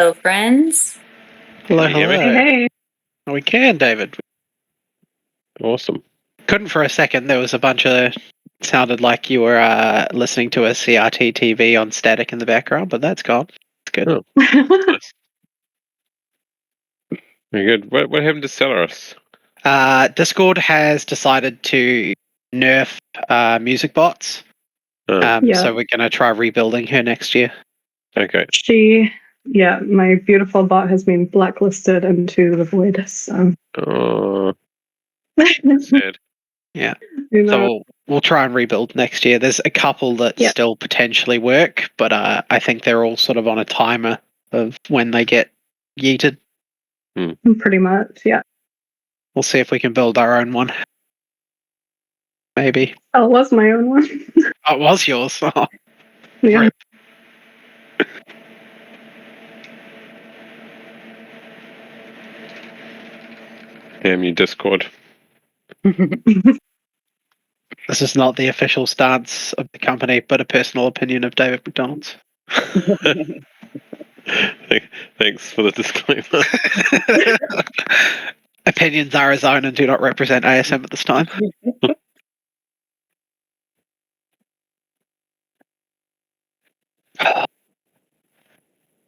Hello, friends. Hello, Can you hear me? hello. Hey. We can, David. Awesome. Couldn't for a second. There was a bunch of... Sounded like you were listening to a CRT TV on static in the background, but that's gone. It's good. Oh. Nice. Very good. What happened to Celeris? Discord has decided to nerf music bots. Oh, Yeah. So we're going to try rebuilding her next year. okay. My beautiful bot has been blacklisted into the void. So. Oh, sad. Yeah. You know, So we'll try and rebuild next year. There's a couple that Yeah. still potentially work, but I think they're all sort of on a timer of when they get yeeted. pretty much, yeah. We'll see if we can build our own one. Maybe. Oh, it was my own one. Oh, it was yours. Oh, Yeah. Rip. Damn you, Discord. This is not the official stance of the company, but a personal opinion of David McDonald's. Thanks for the disclaimer. Opinions are his own and do not represent ASM at this time.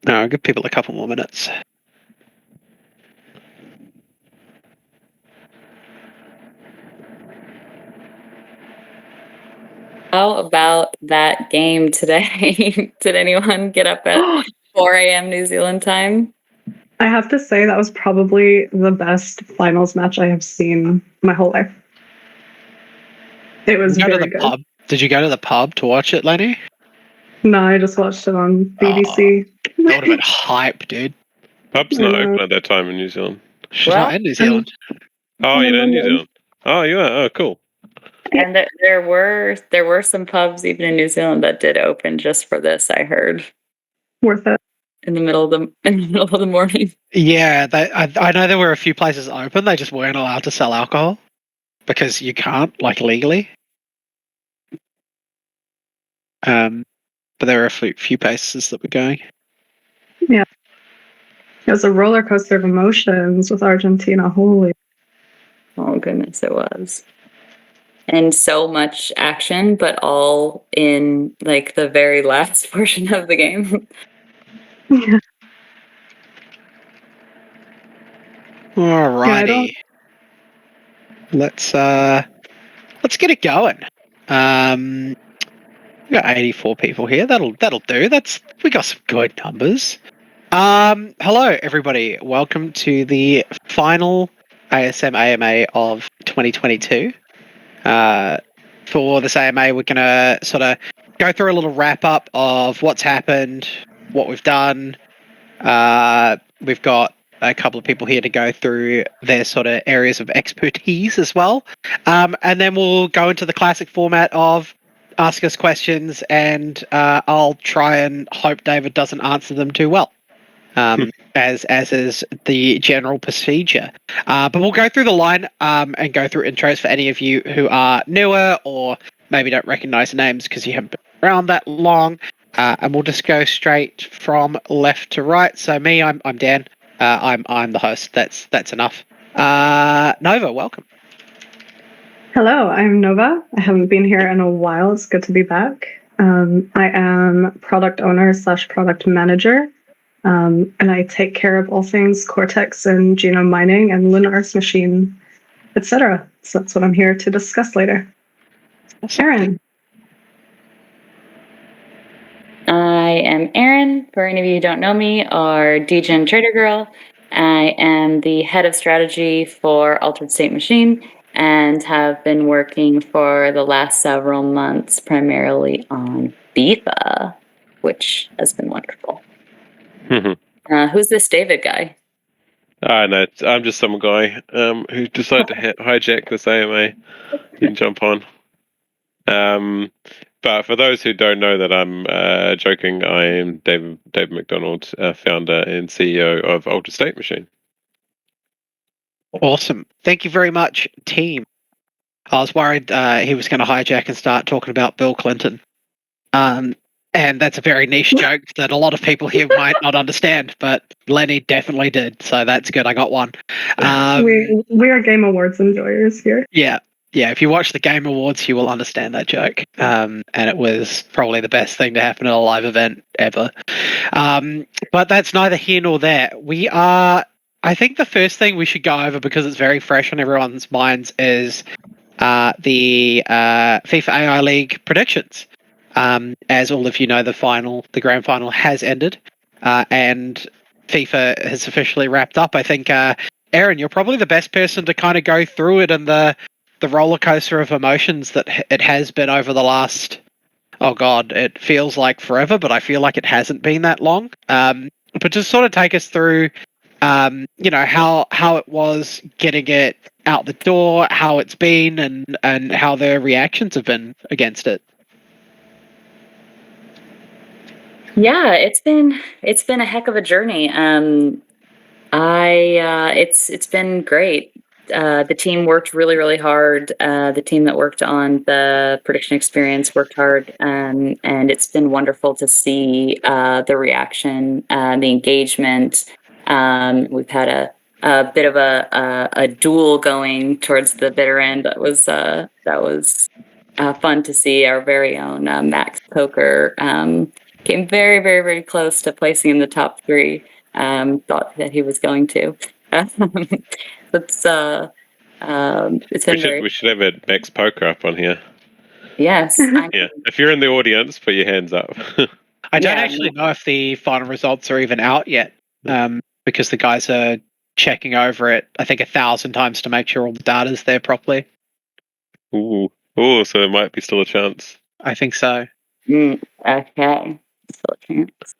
No, I'll give people a couple more minutes. How about that game today? Did anyone get up at 4 a.m. New Zealand time? I have to say that was probably the best finals match I have seen my whole life. It was Did you go to very the good. pub? Did you go to the pub to watch it, Lenny? No, I just watched it on BBC. That would have been hype, dude. Pub's not open at that time in New Zealand. She's Well, not in New Zealand. Oh, you're in New London. Zealand. Oh, you are. Oh, cool. And there were some pubs even in New Zealand that did open just for this. I heard Worth it. in the middle of the morning. Yeah, I know there were a few places open. They just weren't allowed to sell alcohol because you can't, like, legally. But there were a few places that were going. It was a roller coaster of emotions with Argentina. Holy. Oh goodness, it was. And so much action, but all in like the very last portion of the game. Yeah. Alrighty. Let's get it going. We got 84 people here. That'll do. We got some good numbers. Hello everybody. Welcome to the final ASM AMA of 2022. For this AMA, we're gonna sort of go through a little wrap up of what's happened, what we've done. We've got a couple of people here to go through their sort of areas of expertise as well. And then we'll go into the classic format of ask us questions, and I'll try and hope David doesn't answer them too well, as is the general procedure. But we'll go through the line and go through intros for any of you who are newer or maybe don't recognize the names because you haven't been around that long. And we'll just go straight from left to right. So me, I'm Dan. I'm the host. That's enough. Nova, welcome. Hello, I'm Nova. I haven't been here in a while. It's good to be back. I am product owner / product manager, and I take care of all things Cortex and genome mining and Lunar Earth machine, etc. So that's what I'm here to discuss later. Sharon. I am Erin. For any of you who don't know me, or DGen Trader Girl. I am the head of strategy for Altered State Machine and have been working for the last several months primarily on FIFA, which has been wonderful. Who's this David guy? No, I'm just some guy who decided to hijack this AMA and jump on. But for those who don't know that I'm joking, I am David McDonald, founder and CEO of Altered State Machine. Awesome. Thank you very much, team. I was worried he was going to hijack and start talking about Bill Clinton. And that's a very niche joke that a lot of people here might not understand, but Lenny definitely did. So that's good. I got one. We are Game Awards enjoyers here. Yeah. If you watch the Game Awards, you will understand that joke. And it was probably the best thing to happen at a live event ever. But that's neither here nor there. I think the first thing we should go over, because it's very fresh on everyone's minds, is the FIFA AI League predictions. As all of you know, the grand final has ended, and FIFA has officially wrapped up. I think, Aaron, you're probably the best person to kind of go through it and the roller coaster of emotions that it has been over the last, oh God, it feels like forever, but I feel like it hasn't been that long. But just sort of take us through, how it was getting it out the door, how it's been, and how the reactions have been against it. Yeah, it's been a heck of a journey. It's been great. The team worked really, really hard. The team that worked on the prediction experience worked hard, and it's been wonderful to see the reaction, the engagement. We've had a bit of a duel going towards the bitter end. That was fun to see. Our very own Max Poker came very, very, very close to placing in the top 3. Thought that he was going to. It's been We should have a Max Poker up on here. Yes. Yeah, if you're in the audience, put your hands up. I don't actually know if the final results are even out yet, because the guys are checking over it, I think 1,000 times to make sure all the data's there properly. So there might be still a chance. I think so. Okay. Still a chance.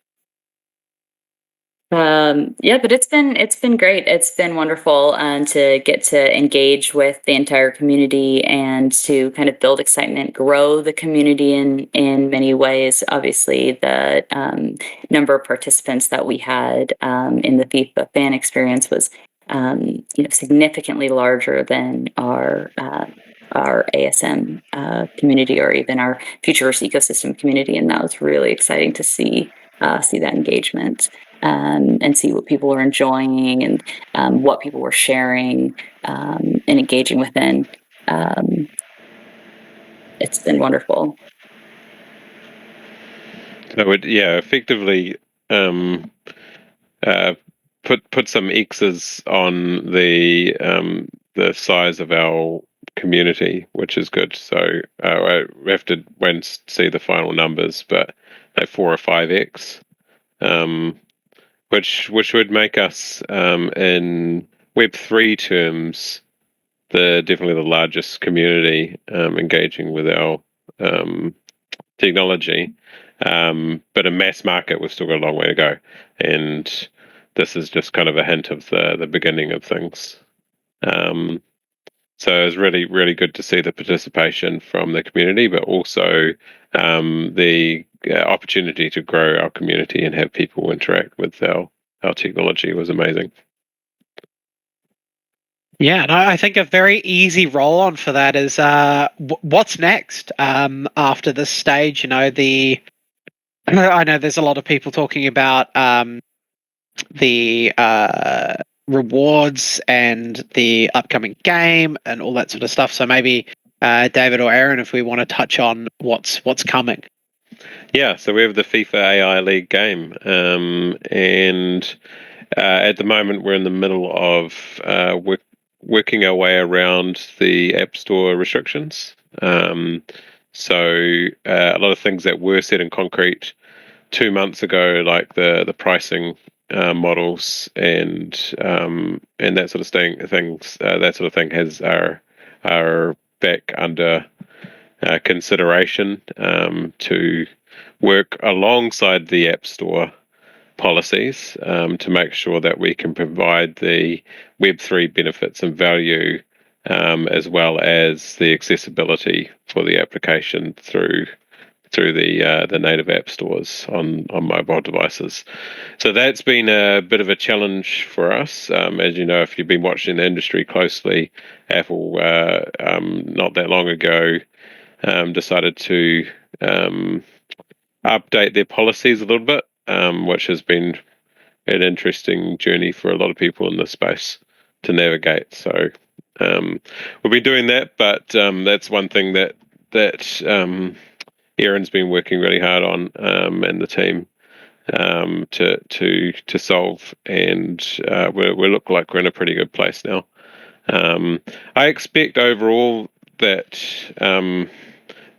But it's been great. It's been wonderful to get to engage with the entire community and to kind of build excitement, grow the community in many ways. Obviously, the number of participants that we had in the FIFA fan experience was significantly larger than our ASM community or even our Futureverse ecosystem community, and that was really exciting to see that engagement. And see what people were enjoying and what people were sharing and engaging within. It's been wonderful. So effectively put some X's on the size of our community, which is good. So we have to wait and see the final numbers, but 4 or 5x. Which would make us in Web3 terms definitely the largest community engaging with our technology. But in mass market, we've still got a long way to go, and this is just kind of a hint of the beginning of things. So it's really, really good to see the participation from the community, but also the opportunity to grow our community and have people interact with our technology was amazing. Yeah, and I think a very easy roll-on for that is what's next after this stage. I know there's a lot of people talking about the rewards and the upcoming game and all that sort of stuff. So maybe David or Aaron, if we want to touch on what's coming. Yeah, so we have the FIFA AI League game, and at the moment we're in the middle of working our way around the App Store restrictions. So a lot of things that were set in concrete 2 months ago, like the pricing models and that sort of that sort of thing are back under consideration to work alongside the App Store policies to make sure that we can provide the Web3 benefits and value, as well as the accessibility for the application through the native app stores on mobile devices. So that's been a bit of a challenge for us. As you know, if you've been watching the industry closely, Apple not that long ago decided to update their policies a little bit, which has been an interesting journey for a lot of people in this space to navigate. So we've been doing that, but that's one thing that Aaron's been working really hard on, and the team, to solve, and we look like we're in a pretty good place now. I expect overall that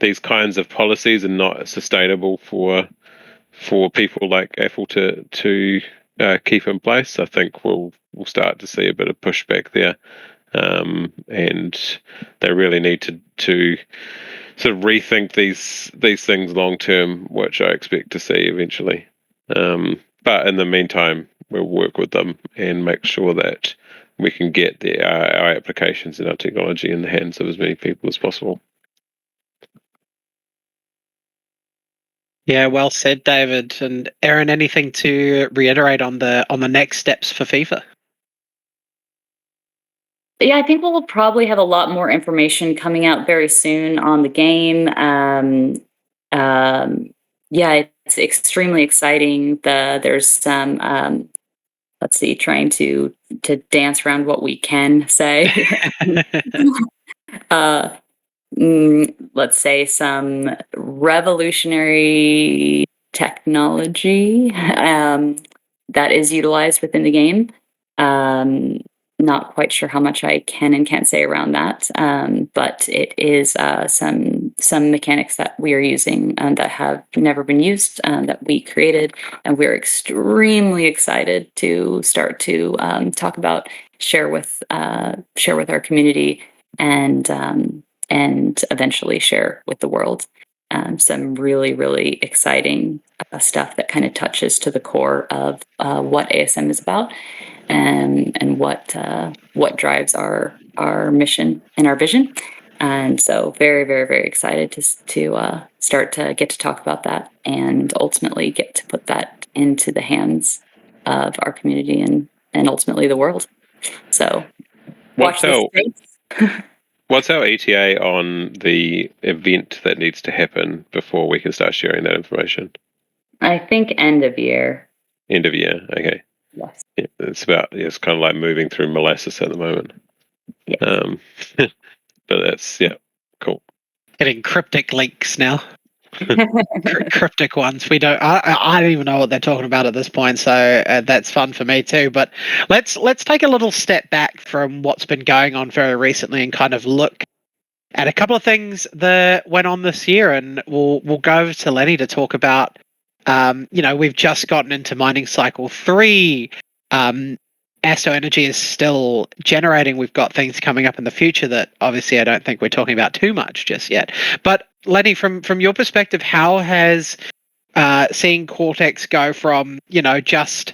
these kinds of policies are not sustainable for people like Apple to keep in place. I think we'll start to see a bit of pushback there, and they really need to sort of rethink these things long term, which I expect to see eventually. But in the meantime, we'll work with them and make sure that we can get our applications and our technology in the hands of as many people as possible. Yeah, well said, David. And Aaron, anything to reiterate on the next steps for FIFA? Yeah, I think we'll probably have a lot more information coming out very soon on the game. Yeah, it's extremely exciting. There's some let's see, trying to dance around what we can say. Let's say some revolutionary technology that is utilized within the game. Not quite sure how much I can and can't say around that, but it is some mechanics that we are using that have never been used, that we created, and we're extremely excited to start to talk about, share with our community, and eventually share with the world. Some really, really exciting stuff that kind of touches to the core of what ASM is about, and what drives our mission and our vision. And so very, very, very excited to start to get to talk about that, and ultimately get to put that into the hands of our community and ultimately the world. So watch this space. What's our ETA on the event that needs to happen before we can start sharing that information? I think end of year. End of year, okay. Yes. Yeah, it's kind of like moving through molasses at the moment. Yes. But that's, cool. Getting cryptic links now. Cryptic ones. I don't even know what they're talking about at this point, so that's fun for me too. But let's take a little step back from what's been going on very recently and kind of look at a couple of things that went on this year, and we'll go over to Lenny to talk about. We've just gotten into mining cycle 3. Asto Energy is still generating. We've got things coming up in the future that obviously I don't think we're talking about too much just yet. But Lenny, from your perspective, how has seeing Cortex go from just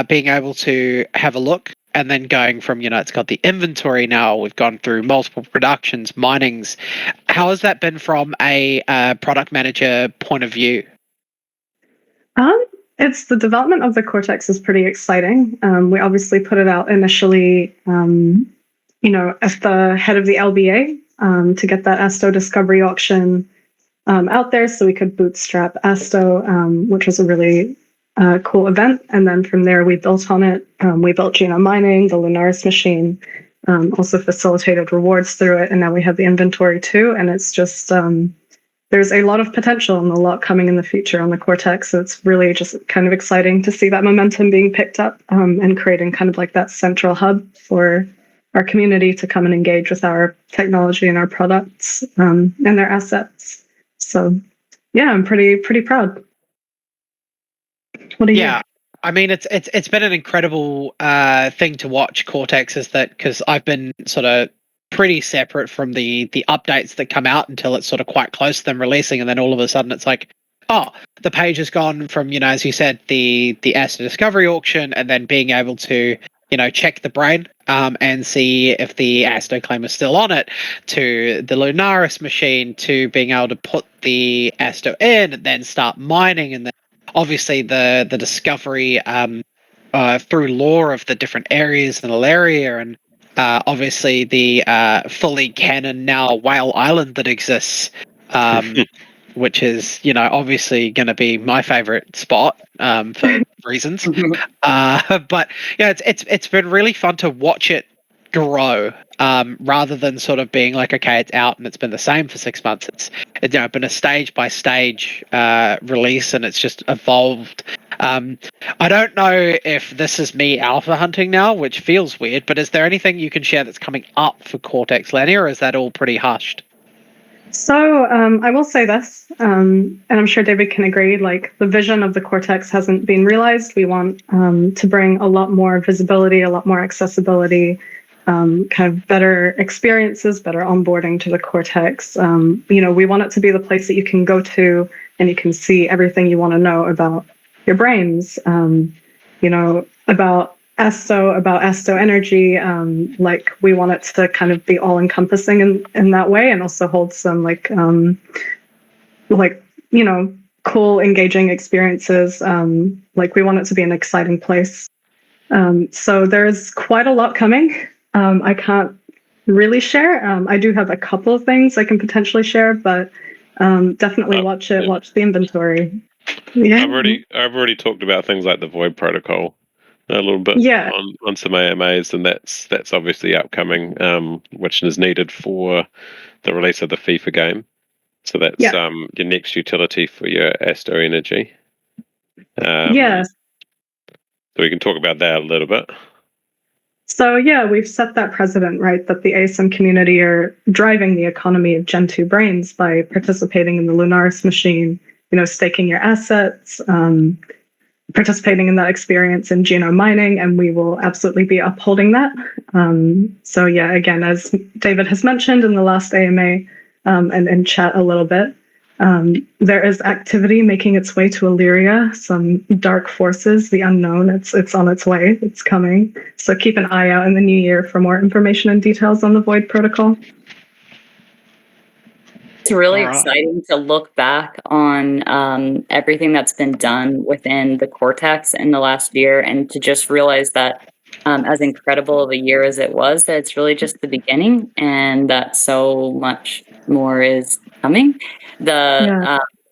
being able to have a look, and then going from it's got the inventory now, we've gone through multiple productions, minings. How has that been from a product manager point of view? It's the development of the Cortex is pretty exciting. We obviously put it out initially, as the head of the LBA, to get that Asto Discovery auction out there so we could bootstrap Asto, which was a really cool event. And then from there, we built on it. We built Genome Mining, the Lunaris machine, also facilitated rewards through it. And now we have the inventory too. And it's just... there's a lot of potential and a lot coming in the future on the Cortex. So it's really just kind of exciting to see that momentum being picked up, and creating kind of like that central hub for our community to come and engage with our technology and our products, and their assets. So yeah, I'm pretty proud. What do you? Yeah. I mean, it's been an incredible thing to watch Cortex, is that because I've been sort of pretty separate from the updates that come out until it's sort of quite close to them releasing, and then all of a sudden it's like, oh, the page has gone from, as you said, the Asto Discovery auction, and then being able to check the brain and see if the Asto claim is still on it, to the Lunaris machine, to being able to put the Asto in and then start mining, and then obviously the discovery through lore of the different areas in Alaria, and obviously the fully canon now Whale Island that exists, which is, obviously going to be my favorite spot for reasons. But yeah, it's been really fun to watch it grow, rather than sort of being like, okay, it's out and it's been the same for 6 months. It's been a stage by stage release, and it's just evolved. I don't know if this is me alpha hunting now, which feels weird, but is there anything you can share that's coming up for Cortex, Lenny, or is that all pretty hushed? So I will say this, and I'm sure David can agree, like the vision of the Cortex hasn't been realized. We want to bring a lot more visibility, a lot more accessibility, kind of better experiences, better onboarding to the Cortex. We want it to be the place that you can go to and you can see everything you want to know about your brains, about Asto, about Asto energy. Like we want it to kind of be all encompassing in that way, and also hold some cool, engaging experiences. Like we want it to be an exciting place. So there's quite a lot coming. I can't really share. I do have a couple of things I can potentially share, but definitely watch it. Watch the inventory. Yeah, I've already talked about things like the Void Protocol a little bit on some AMAs, and that's obviously upcoming, which is needed for the release of the FIFA game. So that's your next utility for your Asto energy. Yes. So we can talk about that a little bit. So yeah, we've set that precedent, right, that the ASIM community are driving the economy of Gen 2 brains by participating in the Lunaris machine, staking your assets, participating in that experience in genome mining, and we will absolutely be upholding that. So yeah, again, as David has mentioned in the last AMA, and in chat a little bit, there is activity making its way to Illyria, some dark forces, the unknown. It's on its way. It's coming. So keep an eye out in the new year for more information and details on the Void Protocol. It's really exciting to look back on everything that's been done within the Cortex in the last year, and to just realize that as incredible of a year as it was, that it's really just the beginning, and that so much more is coming.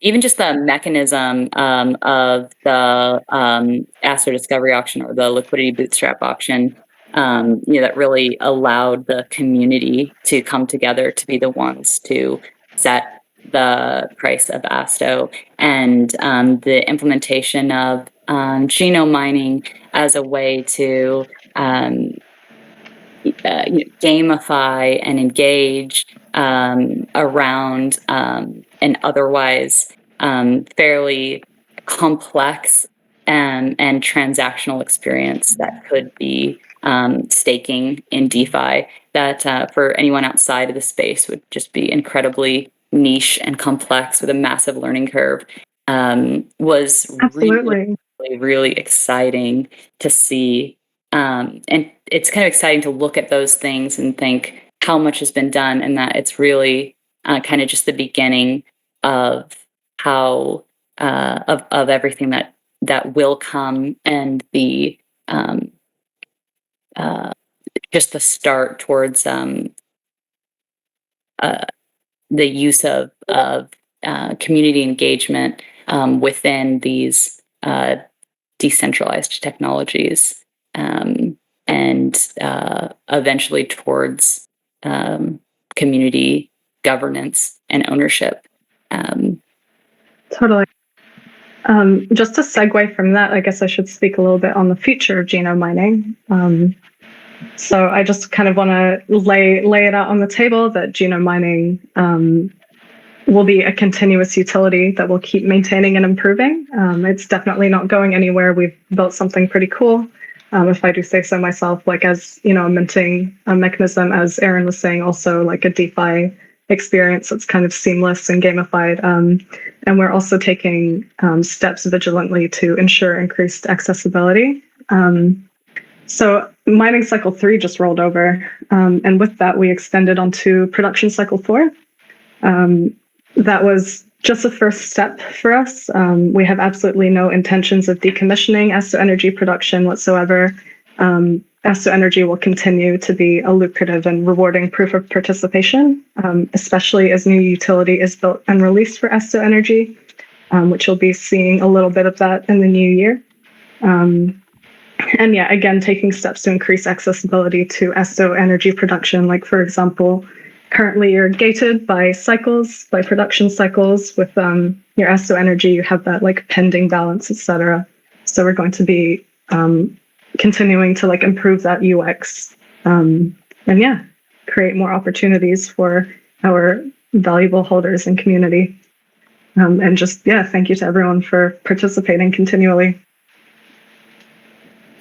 Even just the mechanism of the Asto Discovery auction, or the Liquidity Bootstrap auction, that really allowed the community to come together to be the ones to set the price of Asto, and the implementation of genome mining as a way to gamify and engage around an otherwise fairly complex and transactional experience that could be staking in DeFi, that for anyone outside of the space would just be incredibly niche and complex with a massive learning curve, was really, really exciting to see. And it's kind of exciting to look at those things and think how much has been done, and that it's really kind of just the beginning of how of everything that will come, and the just the start towards the use of community engagement within these decentralized technologies, and eventually towards community governance and ownership. Totally. Just to segue from that, I guess I should speak a little bit on the future of genome mining. So I just kind of want to lay it out on the table that genome mining will be a continuous utility that we'll keep maintaining and improving. It's definitely not going anywhere. We've built something pretty cool, if I do say so myself, like as, a minting mechanism, as Aaron was saying, also like a DeFi experience that's kind of seamless and gamified. And we're also taking steps vigilantly to ensure increased accessibility. So mining cycle 3 just rolled over. And with that, we extended onto production cycle 4. That was just the first step for us. We have absolutely no intentions of decommissioning Asto energy production whatsoever. Asto Energy will continue to be a lucrative and rewarding proof of participation, especially as new utility is built and released for Asto Energy, which you'll be seeing a little bit of that in the new year. And yeah, again, taking steps to increase accessibility to Asto Energy production. Like, for example, currently you're gated by cycles, by production cycles. With your Asto Energy, you have that like pending balance, etc. So we're going to be continuing to like improve that UX, and yeah, create more opportunities for our valuable holders and community. And just, yeah, thank you to everyone for participating continually.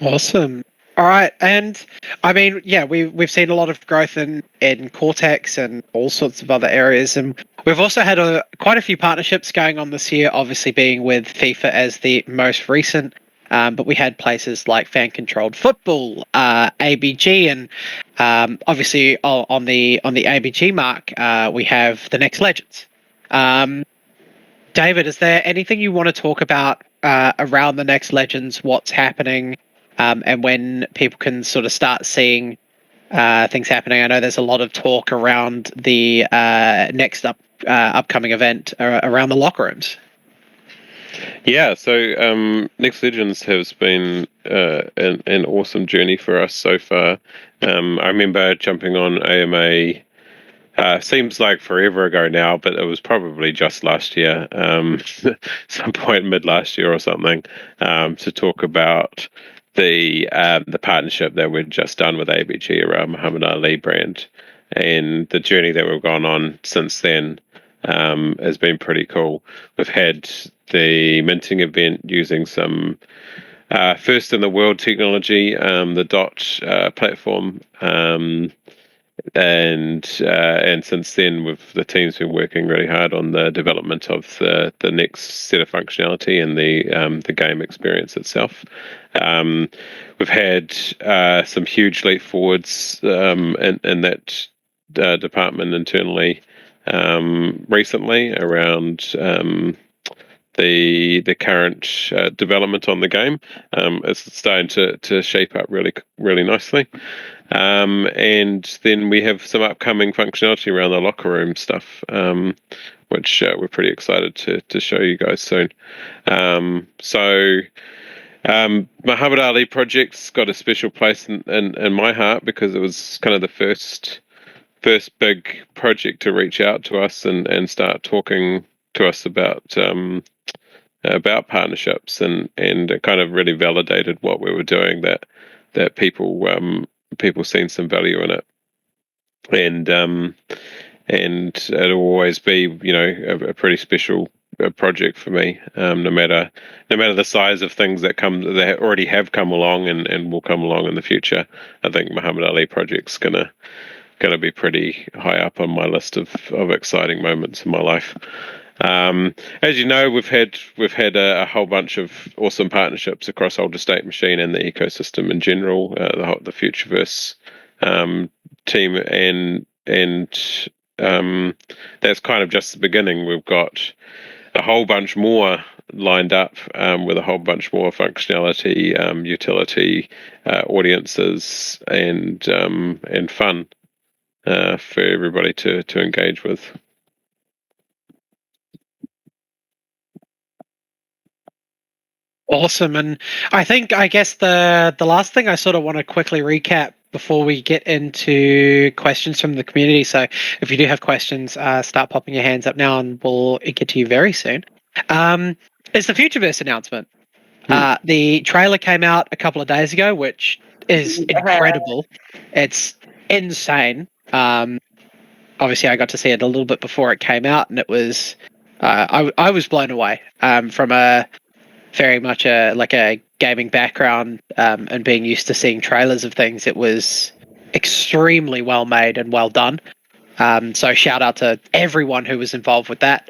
Awesome. All right, and I mean, yeah, we've seen a lot of growth in Cortex and all sorts of other areas, and we've also had quite a few partnerships going on this year. Obviously, being with FIFA as the most recent, but we had places like Fan Controlled Football, ABG, and obviously on the ABG mark, we have the Next Legends. David, is there anything you want to talk about around the Next Legends? What's happening? And when people can sort of start seeing things happening. I know there's a lot of talk around the next upcoming event around the locker rooms. Yeah, so Next Legends has been an awesome journey for us so far. I remember jumping on AMA. Seems like forever ago now, but it was probably just last year, some point mid last year or something, to talk about the partnership that we'd just done with ABG around Muhammad Ali brand, and the journey that we've gone on since then has been pretty cool. We've had the minting event using some first in the world technology, the DOT platform. And since then, the team's been working really hard on the development of the next set of functionality and the game experience itself. We've had some huge leap forwards in that department internally recently around the current development on the game. It's starting to shape up really nicely. And then we have some upcoming functionality around the locker room stuff, which we're pretty excited to show you guys soon. Muhammad Ali project's got a special place in my heart because it was kind of the first big project to reach out to us and start talking to us about partnerships, and it kind of really validated what we were doing, that people seen some value in it, and it'll always be, you know, a pretty special project for me, no matter the size of things that already have come along and will come along in the future. I think Muhammad Ali project's gonna be pretty high up on my list of exciting moments in my life. As you know, we've had a whole bunch of awesome partnerships across Alter State Machine and the ecosystem in general, the Futureverse team, and that's kind of just the beginning. We've got a whole bunch more lined up with a whole bunch more functionality, utility, audiences, and fun for everybody to engage with. Awesome. And I guess the last thing I sort of want to quickly recap before we get into questions from the community. So if you do have questions, start popping your hands up now and we'll get to you very soon. Is the Futureverse announcement. The trailer came out a couple of days ago, which is incredible. It's insane. Obviously I got to see it a little bit before it came out, and it was I was blown away from a very much a gaming background, and being used to seeing trailers of things. It was extremely well made and well done. So shout out to everyone who was involved with that.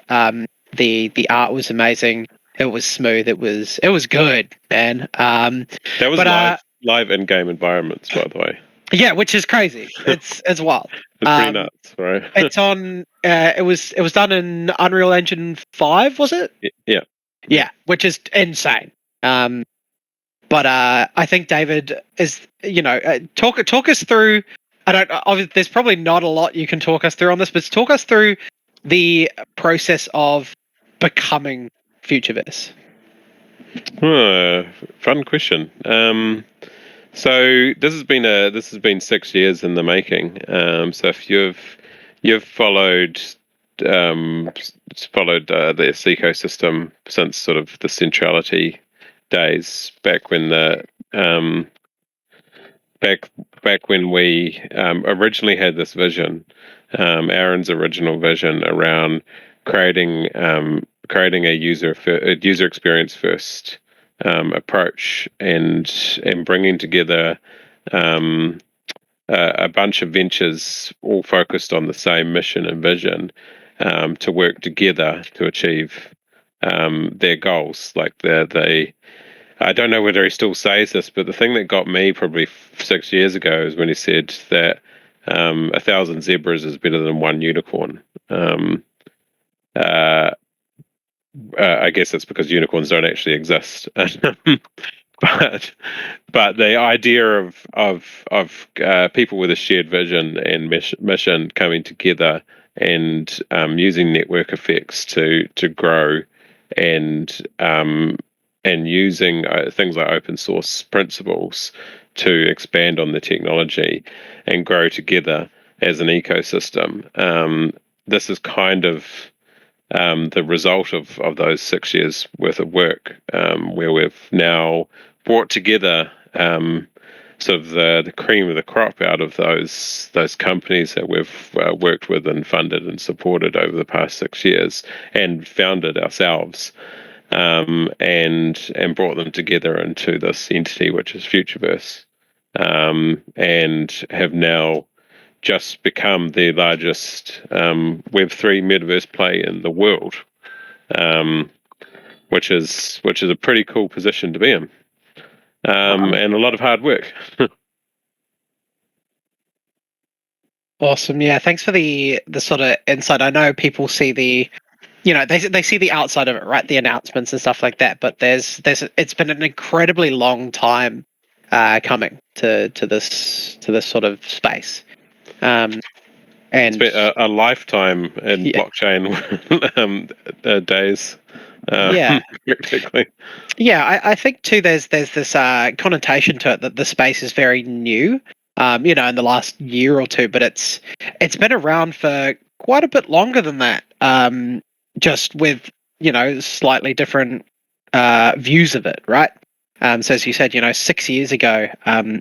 The art was amazing. It was smooth. It was good, man. That was live in-game environments, by the way. Yeah, which is crazy. It's wild. It's pretty nuts, right? It's on. It was done in Unreal Engine 5, was it? Yeah. Yeah, which is insane. But But I think David is, talk us through. There's probably not a lot you can talk us through on this, but talk us through the process of becoming FutureVerse. Fun question. So this has been 6 years in the making. So if you've followed this ecosystem since sort of the centrality days, back when we originally had this vision, Aaron's original vision around creating a user experience first approach, and bringing together a bunch of ventures all focused on the same mission and vision, to work together to achieve their goals. Like I don't know whether he still says this, but the thing that got me probably 6 years ago is when he said that 1,000 zebras is better than one unicorn. I guess it's because unicorns don't actually exist. But the idea of people with a shared vision and mission coming together, and using network effects to grow, and using things like open source principles to expand on the technology and grow together as an ecosystem. This is kind of the result of those 6 years worth of work, where we've now brought together sort of the cream of the crop out of those companies that we've worked with and funded and supported over the past 6 years, and founded ourselves, and brought them together into this entity, which is FutureVerse, and have now just become the largest Web3 metaverse play in the world, which is a pretty cool position to be in, and a lot of hard work. Awesome. Yeah, thanks for the sort of insight. I know people see they see the outside of it, right? The announcements and stuff like that. But it's been an incredibly long time coming to this sort of space. And it's been a lifetime in blockchain days. Practically. Yeah, I think too. There's this connotation to it that the space is very new. In the last year or two, but it's been around for quite a bit longer than that. Just with slightly different views of it, right? So as you said, 6 years ago,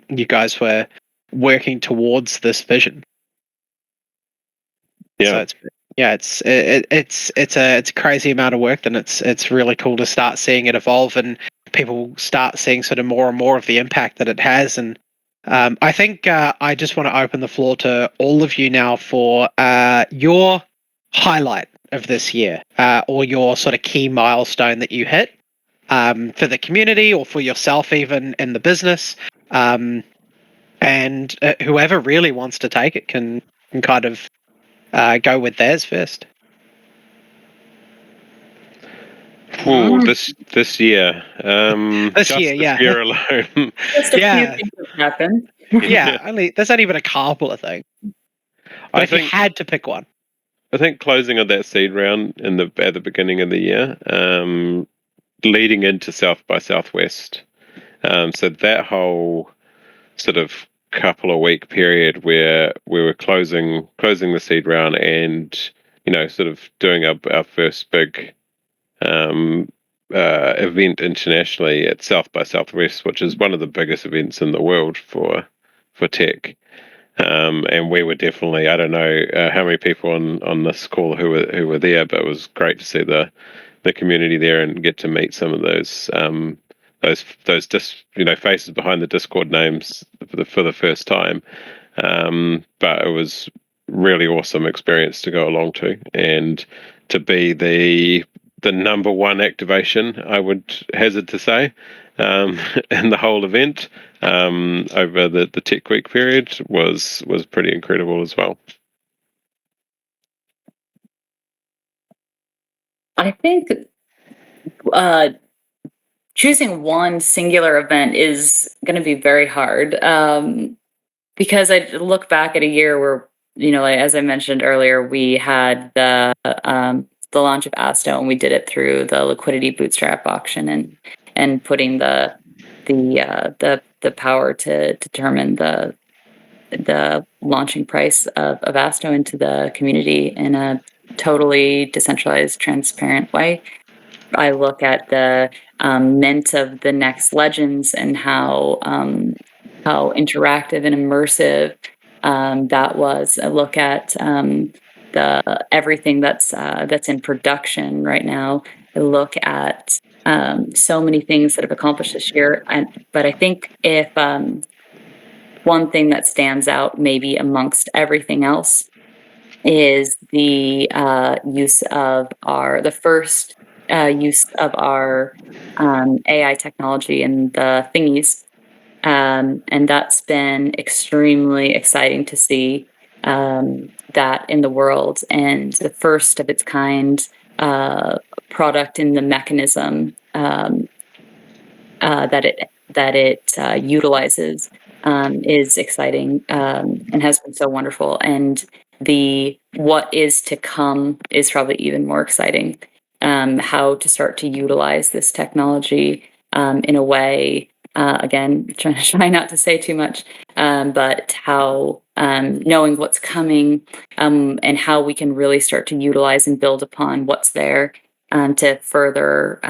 you guys were working towards this vision. Yeah. So it's a crazy amount of work, and it's really cool to start seeing it evolve, and people start seeing sort of more and more of the impact that it has. And I think I just want to open the floor to all of you now for your highlight of this year, or your sort of key milestone that you hit, for the community or for yourself, even in the business. And whoever really wants to take it can kind of go with theirs first. Ooh, this year. This year alone. Just a few things have happened. There's only been a couple of things. But if you had to pick one, I think closing of that seed round at the beginning of the year, leading into South by Southwest. So that whole sort of couple of week period where we were closing the seed round, and sort of doing our first big event internationally at South by Southwest, which is one of the biggest events in the world for tech. And we were definitely, I don't know how many people on this call who were there, but it was great to see the community there and get to meet some of those faces behind the Discord names for the first time. But it was really awesome experience to go along to, and to be the number one activation, I would hazard to say, in the whole event, over the Tech Week period was pretty incredible as well. I think choosing one singular event is going to be very hard, because I look back at a year where, like, as I mentioned earlier, we had the launch of Asto, and we did it through the liquidity bootstrap auction, and putting the power to determine the launching price of Asto into the community in a totally decentralized, transparent way. I look at the mint of the next legends and how interactive and immersive that was. I look at the everything that's in production right now. I look at so many things that have accomplished this year, but I think if one thing that stands out, maybe amongst everything else, is the use of the first use of our AI technology and the thingies. And that's been extremely exciting to see that in the world, and the first of its kind product in the mechanism that it utilizes is exciting, and has been so wonderful. And the what is to come is probably even more exciting. How to start to utilize this technology in a way, again, try not to say too much, but how knowing what's coming, and how we can really start to utilize and build upon what's there, to further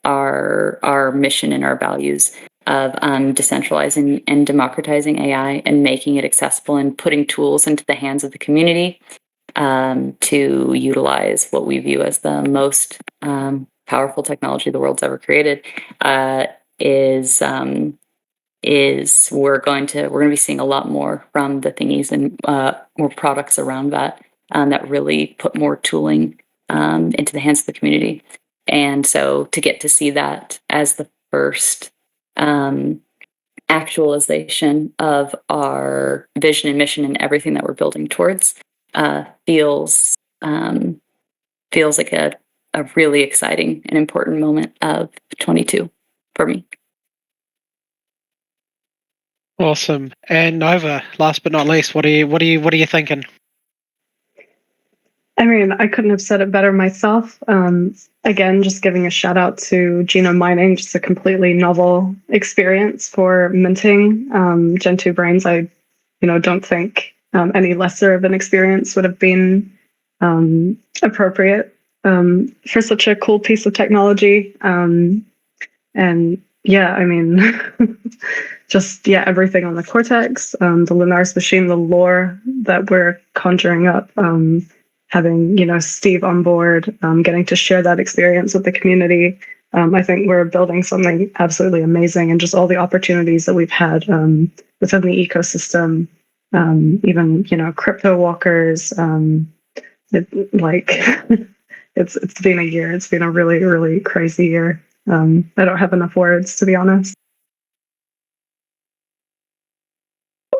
our mission and our values of decentralizing and democratizing AI and making it accessible and putting tools into the hands of the community to utilize what we view as the most powerful technology the world's ever created. Is we're going to be seeing a lot more from the thingies, and more products around that that really put more tooling into the hands of the community. And so to get to see that as the first actualization of our vision and mission and everything that we're building towards feels like a really exciting and important moment of 22 for me. Awesome. And Nova, last but not least, what are you thinking? I mean, I couldn't have said it better myself. Again, just giving a shout out to genome mining, just a completely novel experience for minting Gen 2 brains. I, don't think any lesser of an experience would have been appropriate for such a cool piece of technology. And yeah, I mean, just everything on the Cortex, the Lunaris machine, the lore that we're conjuring up. Having Steve on board, getting to share that experience with the community. I think we're building something absolutely amazing, and just all the opportunities that we've had within the ecosystem, even crypto walkers. It's been a year. It's been a really, really crazy year. I don't have enough words, to be honest.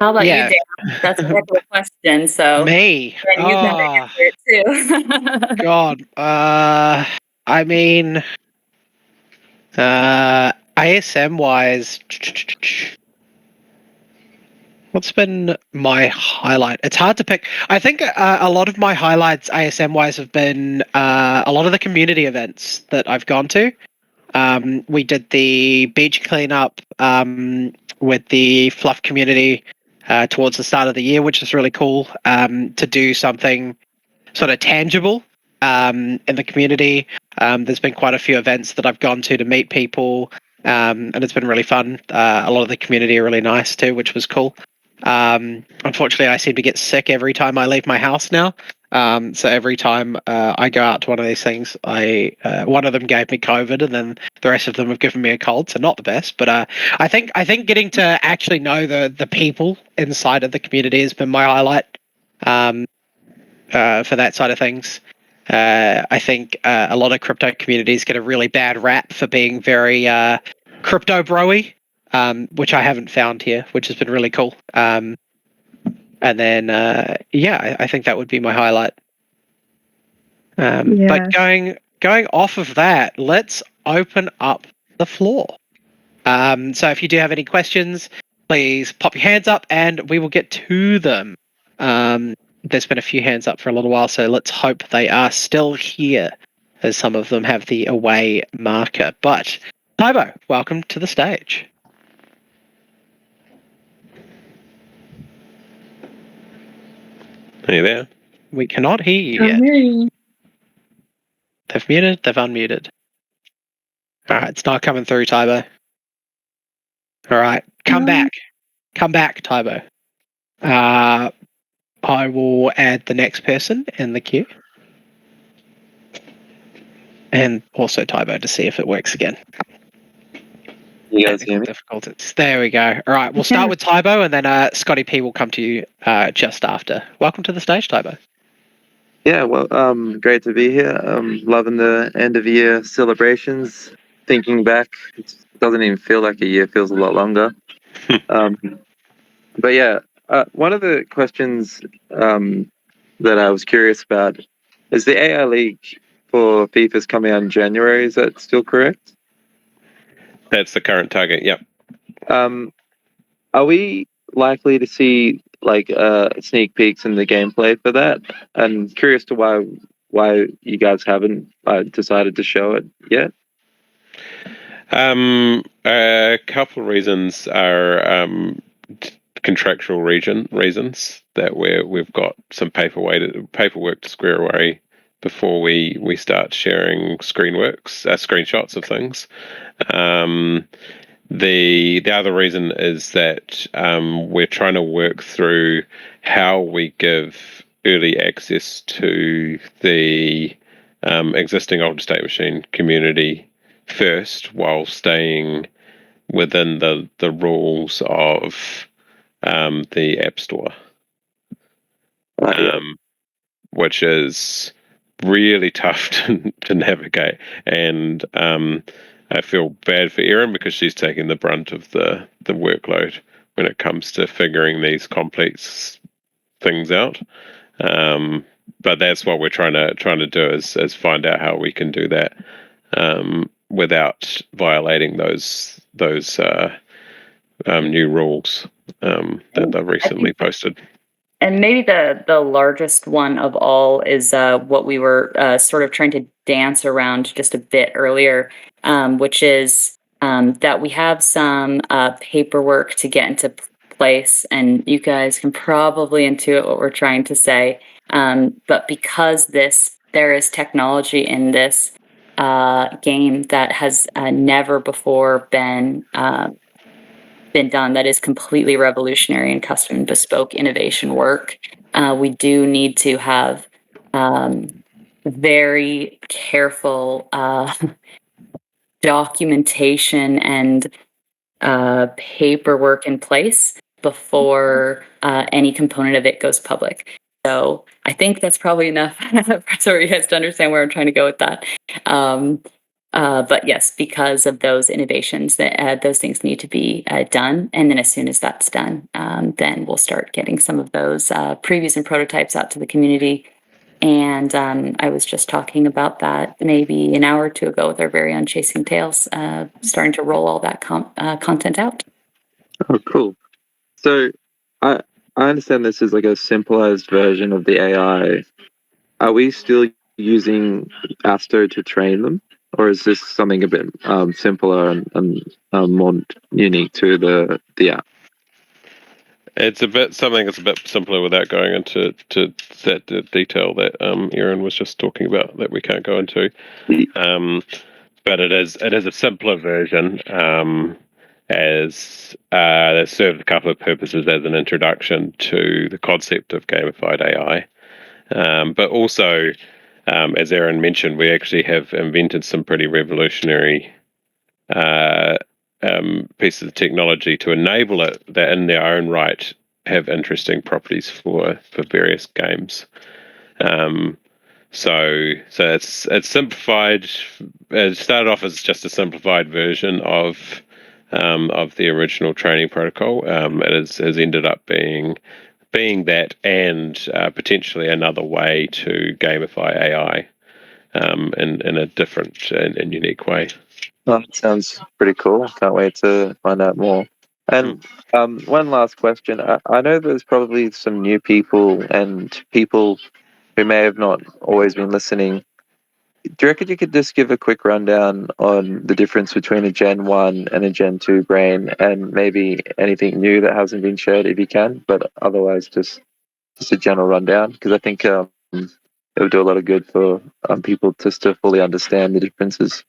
How about you, Dan? That's a heck of a question. So me? then you can answer it too. God. I mean, ASM wise, what's been my highlight? It's hard to pick. I think a lot of my highlights ASM wise have been a lot of the community events that I've gone to. We did the beach cleanup with the Fluff community towards the start of the year, which is really cool to do something sort of tangible in the community. There's been quite a few events that I've gone to meet people, and it's been really fun. A lot of the community are really nice too, which was cool. Unfortunately, I seem to get sick every time I leave my house now. So every time I go out to one of these things, one of them gave me COVID, and then the rest of them have given me a cold. So not the best, but I think getting to actually know the people inside of the community has been my highlight for that side of things. I think a lot of crypto communities get a really bad rap for being very crypto bro-y, which I haven't found here, which has been really cool. And then, I think that would be my highlight. But going off of that, let's open up the floor. So if you do have any questions, please pop your hands up and we will get to them. There's been a few hands up for a little while, so let's hope they are still here, as some of them have the away marker. But Tybo, welcome to the stage. Are you there? We cannot hear you yet. They've muted, they've unmuted. Alright, it's not coming through, Tybo. Alright, come back. Come back, Tybo. I will add the next person in the queue. And also Tybo to see if it works again. You guys hear me? Difficulties. There we go. Alright, we'll start with Tybo and then Scotty P will come to you just after. Welcome to the stage, Tybo. Yeah, well, great to be here. Loving the end of year celebrations. Thinking back, it doesn't even feel like a year; feels a lot longer. But yeah, one of the questions that I was curious about is the AI League for FIFA's coming out in January. Is that still correct? That's the current target. Yep. Are we likely to see like sneak peeks in the gameplay for that? And curious to why you guys haven't decided to show it yet. A couple of reasons are contractual reasons that we've got some paperwork to square away before we start sharing screenshots of things. The other reason is that we're trying to work through how we give early access to the existing Altered State Machine community first, while staying within the rules of the App Store, which is really tough to navigate. And I feel bad for Erin because she's taking the brunt of the workload when it comes to figuring these complex things out. But that's what we're trying to do is find out how we can do that without violating those new rules that they've recently posted. And maybe the largest one of all is what we were sort of trying to dance around just a bit earlier, which is that we have some paperwork to get into place, and you guys can probably intuit what we're trying to say. But because there is technology in this game that has never before been done, that is completely revolutionary and custom and bespoke innovation work. We do need to have very careful documentation and paperwork in place before any component of it goes public. So I think that's probably enough for you guys to understand where I'm trying to go with that. But yes, because of those innovations, those things need to be done. And then as soon as that's done, then we'll start getting some of those previews and prototypes out to the community. And I was just talking about that maybe an hour or two ago with our very own Chasing Tails, starting to roll all that content out. Oh, cool. So I understand this is like a simplified version of the AI. Are we still using Asto to train them? Or is this something a bit simpler and more unique to the app? It's something that's a bit simpler without going into that detail that Erin was just talking about that we can't go into. But it is a simpler version that served a couple of purposes as an introduction to the concept of gamified AI. But also, as Erin mentioned, we actually have invented some pretty revolutionary pieces of technology to enable it that in their own right have interesting properties for various games. So it's simplified. It started off as just a simplified version of the original training protocol. It has ended up being that, and potentially another way to gamify AI in a different and unique way. Well, that sounds pretty cool. Can't wait to find out more. And one last question. I know there's probably some new people and people who may have not always been listening. Do you reckon you could just give a quick rundown on the difference between a Gen 1 and a Gen 2 brain, and maybe anything new that hasn't been shared if you can, but otherwise just a general rundown? Because I think it would do a lot of good for people just to fully understand the differences.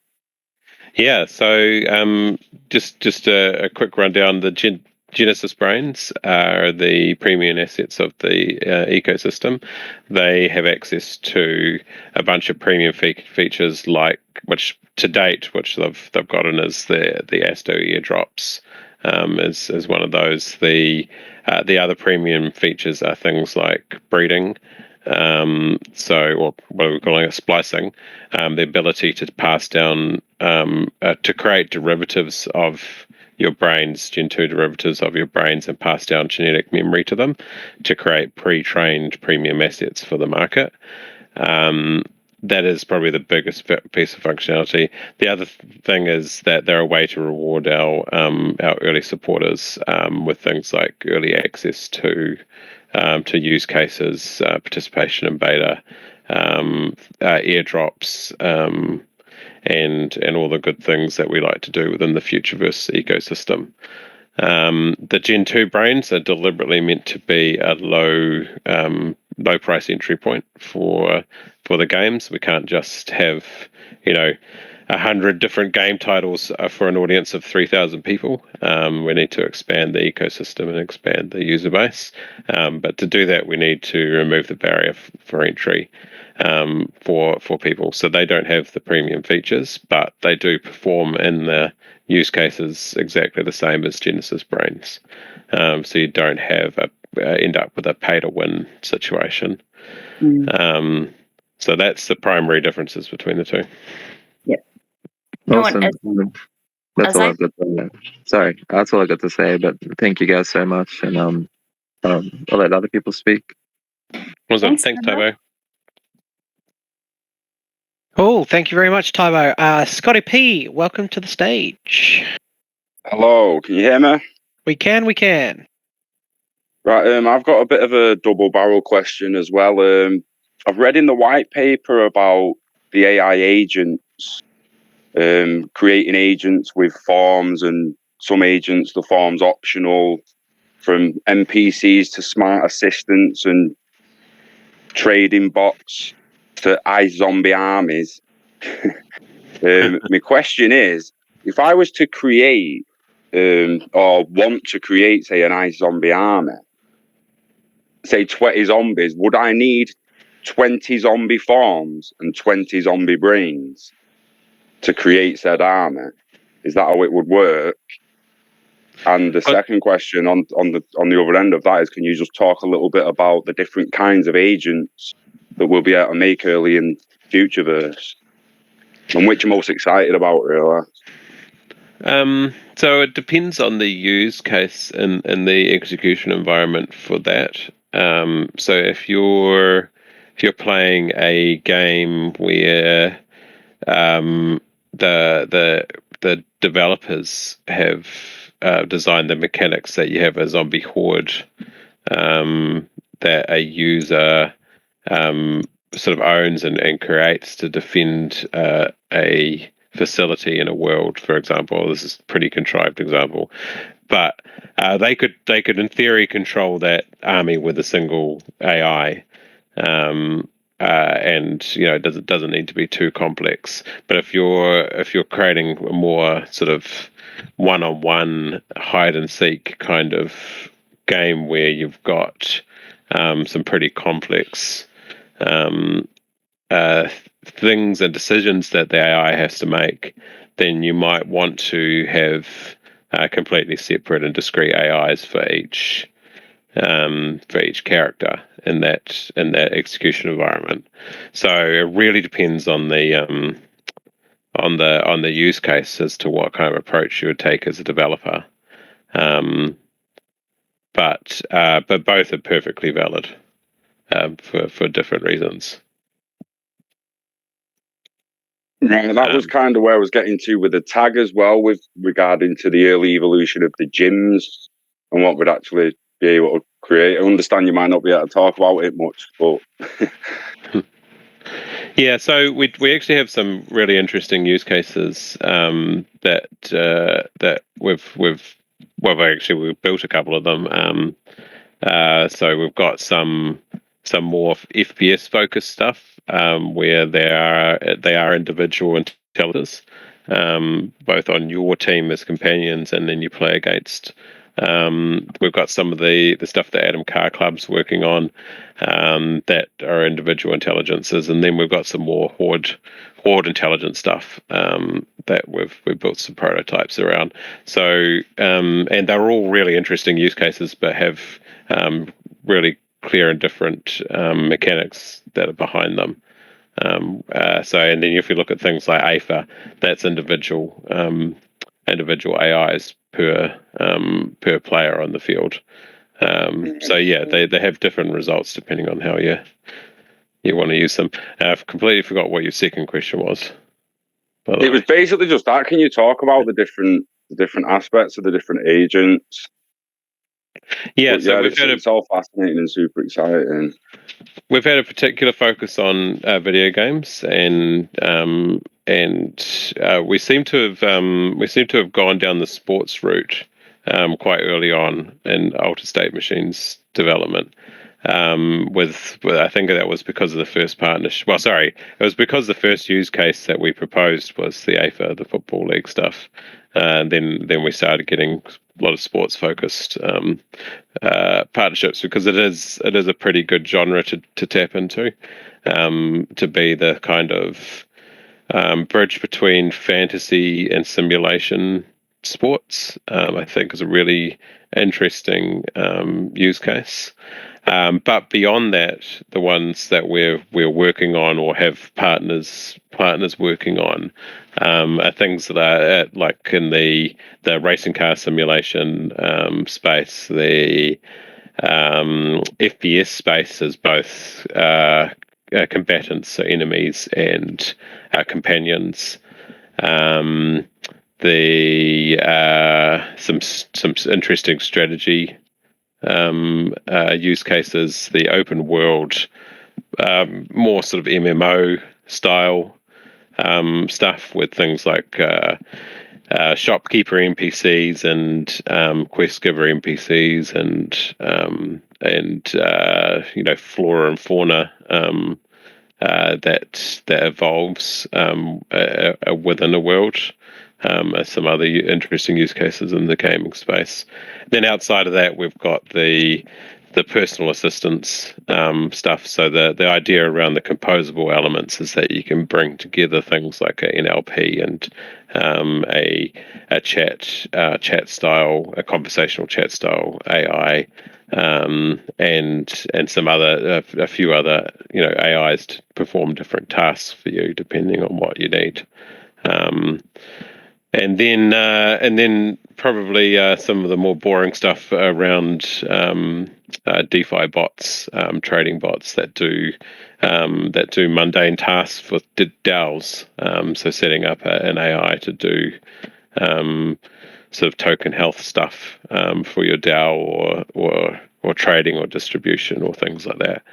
Yeah, so just a quick rundown. The Genesis brains are the premium assets of the ecosystem. They have access to a bunch of premium features, like which to date, which they've gotten is the Asto airdrops. Is one of those. The other premium features are things like breeding. Or what are we calling it, splicing, the ability to pass down, to create derivatives of your brains, Gen 2 derivatives of your brains, and pass down genetic memory to them to create pre-trained premium assets for the market. That is probably the biggest piece of functionality. The other thing is that they're a way to reward our early supporters with things like early access to use cases, participation in beta, airdrops, and all the good things that we like to do within the Futureverse ecosystem. The Gen 2 brains are deliberately meant to be a low price entry point for the games. We can't just have 100 different game titles for an audience of 3,000 people. We need to expand the ecosystem and expand the user base. But to do that, we need to remove the barrier for entry for people. So they don't have the premium features, but they do perform in the use cases exactly the same as Genesis brains. So you don't have end up with a pay to win situation. So that's the primary differences between the two. Awesome. That's all I've got to say. Sorry, that's all I got to say. But thank you guys so much, and I'll let other people speak. Awesome. Thanks, Tybo. Cool. Thank you very much, Tybo. Scotty P, welcome to the stage. Hello, can you hear me? We can. Right, I've got a bit of a double barrel question as well. I've read in the white paper about the AI agents, creating agents with forms, and some agents, the forms optional, from NPCs to smart assistants and trading bots to iZombie armies. My question is, if I was to create or want to create, say, an iZombie army, say 20 zombies, would I need 20 zombie forms and 20 zombie brains to create said army? Is that how it would work? And the second question on the other end of that is, can you just talk a little bit about the different kinds of agents that we'll be able to make early in Futureverse, and which you're most excited about, really? So it depends on the use case and the execution environment for that. So if you're playing a game where the developers have designed the mechanics that you have a zombie horde that a user sort of owns and creates to defend a facility in a world, for example. This is a pretty contrived example, but they could in theory control that army with a single AI. And it doesn't need to be too complex. But if you're creating a more sort of one-on-one hide and seek kind of game where you've got some pretty complex things and decisions that the AI has to make, then you might want to have completely separate and discrete AIs for each character in that execution environment. So it really depends on the use case as to what kind of approach you would take as a developer. But both are perfectly valid for different reasons. Right, that was kind of where I was getting to with the tag as well, with regarding to the early evolution of the gyms and what we'd actually be able to create. I understand you might not be able to talk about it much, but Yeah, so we actually have some really interesting use cases that we've built a couple of them. So we've got some more FPS focused stuff where they are individual intelligence, both on your team as companions and then you play against. We've got some of the stuff that Adam Car Club's working on that are individual intelligences, and then we've got some more horde intelligence stuff that we've built some prototypes around. So and they're all really interesting use cases, but have really clear and different mechanics that are behind them. So, and then if you look at things like AFA, that's individual AIs per player on the field. So yeah, they have different results depending on how you want to use them. I've completely forgot what your second question was. it was basically just that. Can you talk about the different aspects of the different agents? Yeah, But so it's all fascinating and super exciting. We've had a particular focus on video games, and we seem to have gone down the sports route quite early on in Altered State Machines development. With I think that was because of the first partnership. Well, sorry, it was because the first use case that we proposed was the AFA, the Football League stuff. Then we started getting a lot of sports focused partnerships, because it is a pretty good genre to tap into, to be the kind of bridge between fantasy and simulation sports. I think is a really interesting use case. But beyond that, the ones that we're working on or have partners working on are things that are like in the racing car simulation space. The FPS space is both combatants, so enemies, and companions. Some interesting strategy use cases, the open world, more sort of MMO style stuff with things like shopkeeper NPCs and quest giver NPCs and flora and fauna that evolves within a world. Some other interesting use cases in the gaming space. Then outside of that, we've got the personal assistance stuff. So the idea around the composable elements is that you can bring together things like an NLP and a chat style, a conversational chat style AI, and some other a few other AIs to perform different tasks for you depending on what you need. And then probably some of the more boring stuff around DeFi bots, trading bots that do mundane tasks for DAOs. So setting up an AI to do sort of token health stuff for your DAO or trading or distribution or things like that.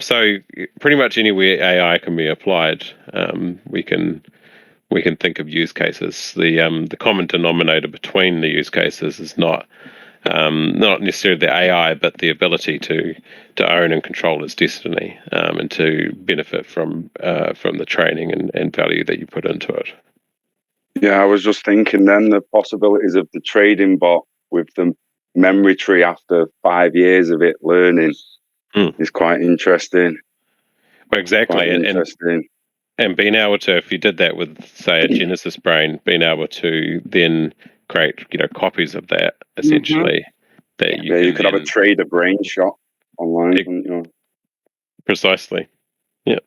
So pretty much anywhere AI can be applied, we can think of use cases. The common denominator between the use cases is not necessarily the AI, but the ability to own and control its destiny, and to benefit from the training and value that you put into it. Yeah, I was just thinking then the possibilities of the trading bot with the memory tree after 5 years of it learning is quite interesting. Well, exactly, Quite interesting. And being able to, if you did that with, say, a Genesis brain, being able to then create, copies of that essentially. That you could have a trader brain shop online. Precisely. Yeah.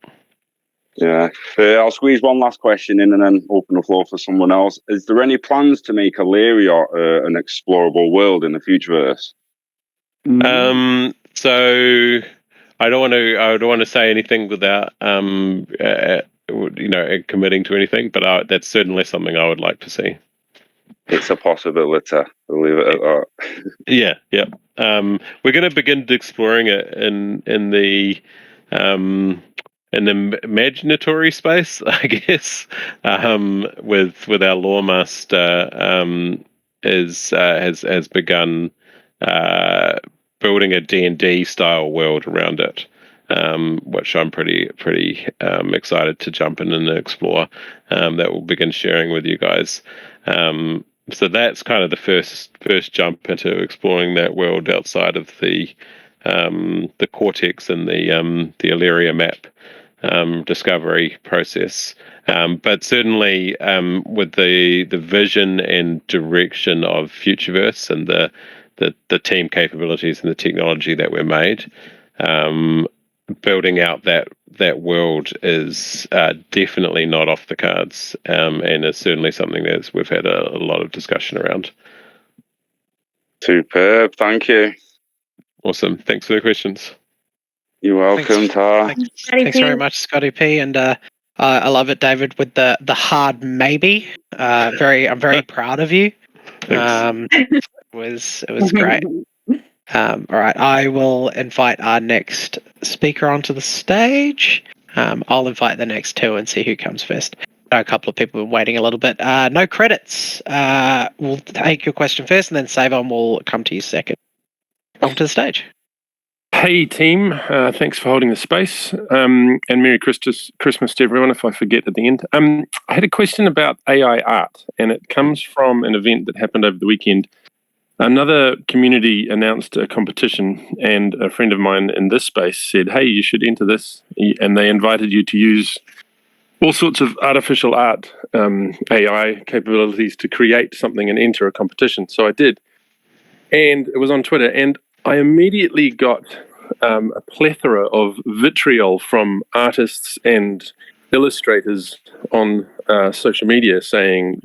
Yeah. I'll squeeze one last question in and then open the floor for someone else. Is there any plans to make Illyria an explorable world in the Futureverse? So I don't want to say anything without committing to anything, but that's certainly something I would like to see. It's a possibility. I'll leave it at that. Yeah. We're going to begin exploring it in the imaginatory space, I guess, with our lore master has begun building a D&D style world around it, which I'm pretty excited to jump in and explore. That we'll begin sharing with you guys. So that's kind of the first jump into exploring that world outside of the Cortex and the Illyria map discovery process. But certainly with the vision and direction of Futureverse and the team capabilities and the technology that we're made, building out that world is definitely not off the cards, and is certainly something that we've had a lot of discussion around. Superb. Thank you. Awesome. Thanks for the questions. You're welcome, Tar. Thanks very much, Scotty P. And I love it, David, with the hard maybe. I'm very proud of you. It was great. All right, I will invite our next speaker onto the stage. I'll invite the next two and see who comes first. A couple of people have been waiting a little bit. No credits. We'll take your question first, and then Savon will come to you second. Welcome to the stage. Hey team, thanks for holding the space, and Merry Christmas to everyone if I forget at the end. I had a question about AI art, and it comes from an event that happened over the weekend. Another community announced a competition, and a friend of mine in this space said, hey, you should enter this, and they invited you to use all sorts of artificial art, AI capabilities to create something and enter a competition. So I did, and it was on Twitter, and I immediately got a plethora of vitriol from artists and illustrators on social media saying,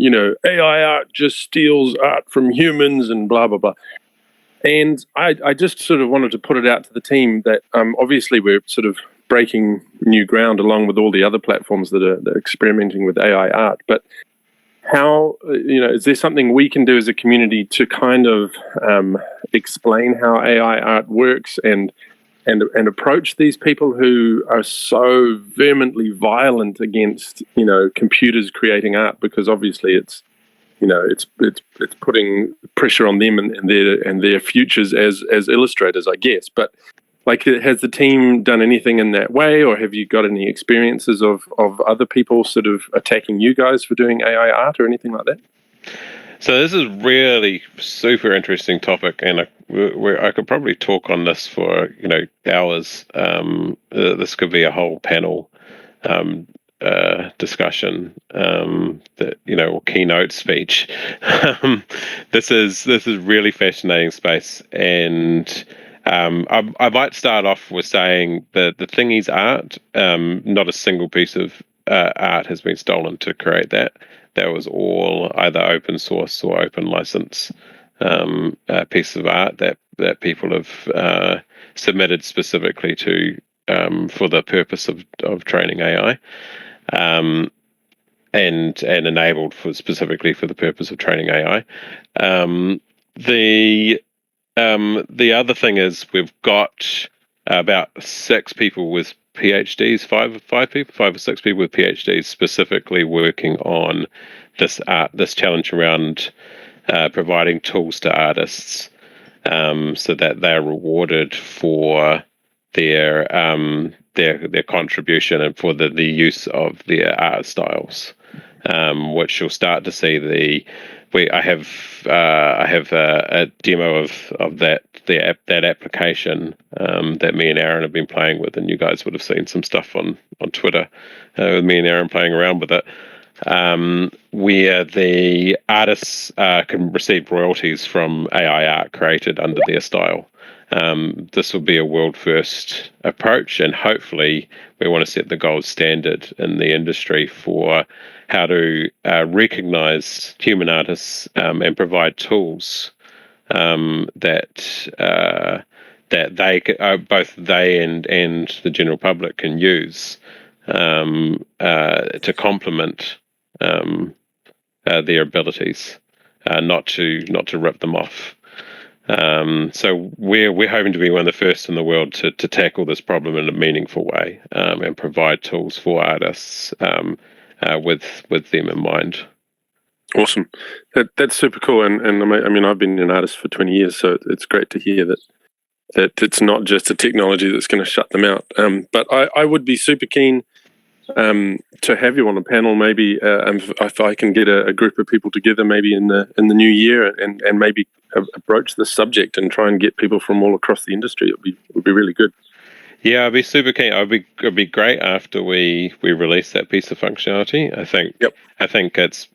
AI art just steals art from humans and blah, blah, blah. And I just sort of wanted to put it out to the team that obviously we're sort of breaking new ground along with all the other platforms that are experimenting with AI art. But how, is there something we can do as a community to kind of explain how AI art works and approach these people who are so vehemently violent against, computers creating art? Because obviously it's putting pressure on them and their futures as illustrators, I guess. But has the team done anything in that way, or have you got any experiences of other people sort of attacking you guys for doing AI art or anything like that? So this is really super interesting topic, and I could probably talk on this for hours. This could be a whole panel discussion, or keynote speech. This is really fascinating space, and I might start off with saying that the thing is art. Not a single piece of art has been stolen to create that. That was all either open source or open license piece of art that people have submitted specifically to for the purpose of training AI, and enabled specifically for the purpose of training AI. The other thing is we've got about 6 people with PhDs, five or six people with PhDs specifically working on this challenge around providing tools to artists, so that they're rewarded for their contribution and for the use of their art styles, which you'll start to see. I have a demo of that application that me and Aaron have been playing with, and you guys would have seen some stuff on Twitter with me and Aaron playing around with it, where the artists can receive royalties from AI art created under their style. This will be a world first approach, and hopefully we want to set the gold standard in the industry for how to recognize human artists and provide tools that they both they and the general public can use to complement their abilities, not to rip them off. So we're hoping to be one of the first in the world to tackle this problem in a meaningful way, and provide tools for artists with them in mind. Awesome. That's super cool. And I mean, I've been an artist for 20 years, so it's great to hear that it's not just a technology that's going to shut them out. But I would be super keen to have you on a panel, maybe if I can get a group of people together, maybe in the new year, and maybe approach this subject and try and get people from all across the industry. It would be really good. Yeah, I'd be super keen. It'd be great after we release that piece of functionality. I think. Yep. I think it's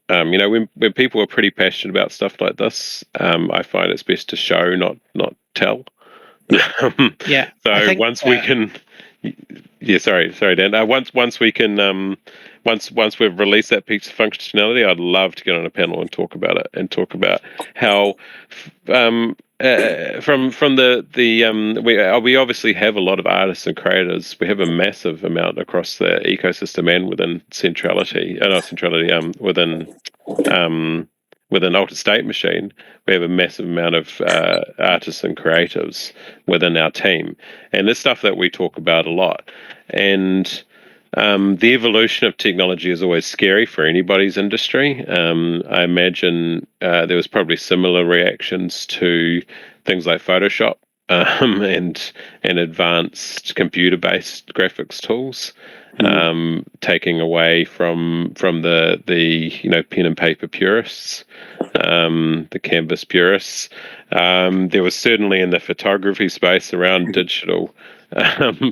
when people are pretty passionate about stuff like this, I find it's best to show, not tell. Yeah. So once we can. Yeah, sorry, Dan. Once we can, once we've released that piece of functionality, I'd love to get on a panel and talk about it, and talk about how, from we obviously have a lot of artists and creators. We have a massive amount across the ecosystem and within within Altered State Machine, we have a massive amount of artists and creatives within our team, and it's stuff that we talk about a lot. And the evolution of technology is always scary for anybody's industry. I imagine there was probably similar reactions to things like Photoshop and advanced computer-based graphics tools. Taking away from the pen and paper purists, the canvas purists. There was certainly in the photography space around digital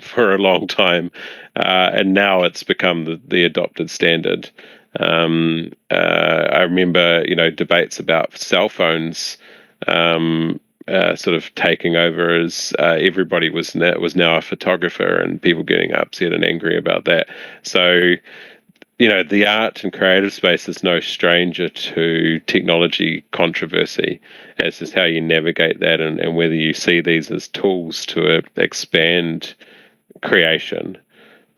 for a long time, and now it's become the adopted standard. I remember debates about cell phones sort of taking over as everybody was now a photographer, and people getting upset and angry about that. So, the art and creative space is no stranger to technology controversy. It's just how you navigate that, and whether you see these as tools to expand creation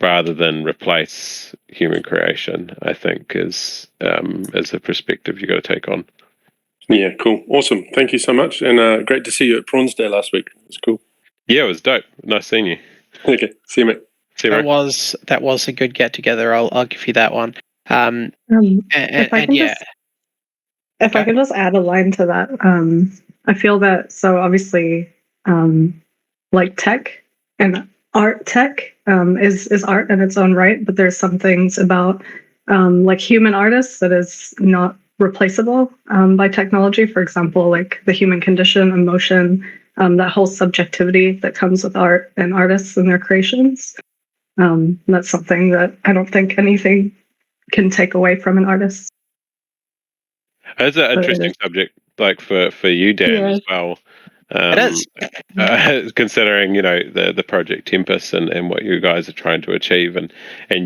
rather than replace human creation, I think is a perspective you've got to take on. Yeah, cool. Awesome. Thank you so much. And great to see you at Prawns Day last week. It was cool. Yeah, it was dope. Nice seeing you. Okay. See you, mate. See you, That was a good get together. I'll give you that one. If I can just add a line to that, I feel that, so obviously, like tech and art tech is art in its own right, but there's some things about like human artists that is not replaceable by technology. For example, like the human condition, emotion, that whole subjectivity that comes with art and artists and their creations. That's something that I don't think anything can take away from an artist. It's an interesting subject, like for you, Dan, as well. It is. Considering the Project Tempest and what you guys are trying to achieve, and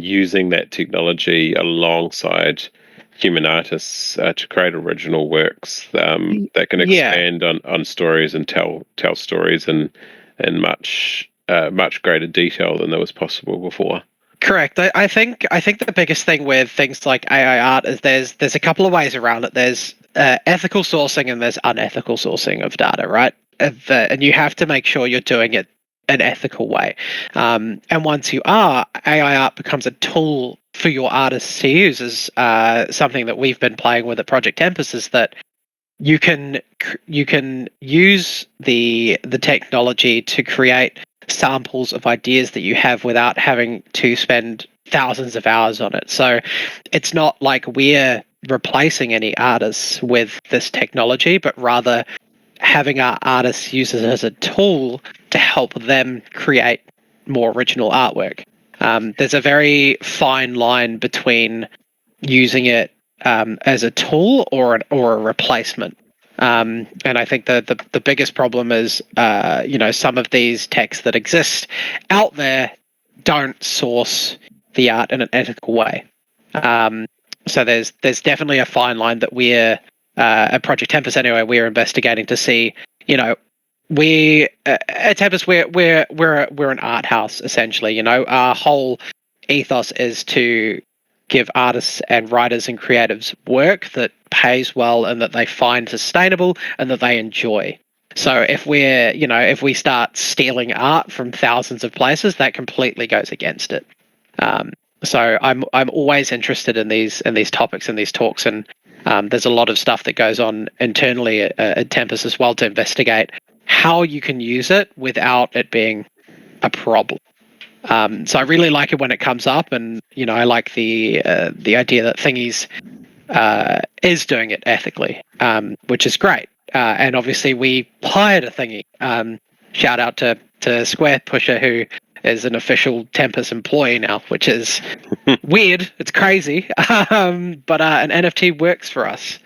using that technology alongside human artists to create original works that can expand on stories and tell stories in much greater detail than that was possible before. Correct. I think the biggest thing with things like AI art is there's a couple of ways around it. There's ethical sourcing and there's unethical sourcing of data, right? And you have to make sure you're doing it an ethical way. And once you are, AI art becomes a tool for your artists to use. As something that we've been playing with at Project Tempest is that you can use the technology to create samples of ideas that you have without having to spend thousands of hours on it. So it's not like we're replacing any artists with this technology, but rather having our artists use it as a tool to help them create more original artwork. There's a very fine line between using it as a tool or a replacement. And I think the biggest problem is, some of these texts that exist out there don't source the art in an ethical way. So there's definitely a fine line that we're at Project Tempest anyway. We're investigating to see, we at Tempest we're an art house essentially. Our whole ethos is to give artists and writers and creatives work that pays well and that they find sustainable and that they enjoy. So if we start stealing art from thousands of places, that completely goes against it. So I'm always interested in these topics and these talks, and there's a lot of stuff that goes on internally at Tempest as well to investigate how you can use it without it being a problem. So I really like it when it comes up, and I like the idea that Thingies is doing it ethically, which is great. And obviously we hired a Thingy. Shout out to Square Pusher, who is an official Tempest employee now, which is weird. It's crazy, but an NFT works for us,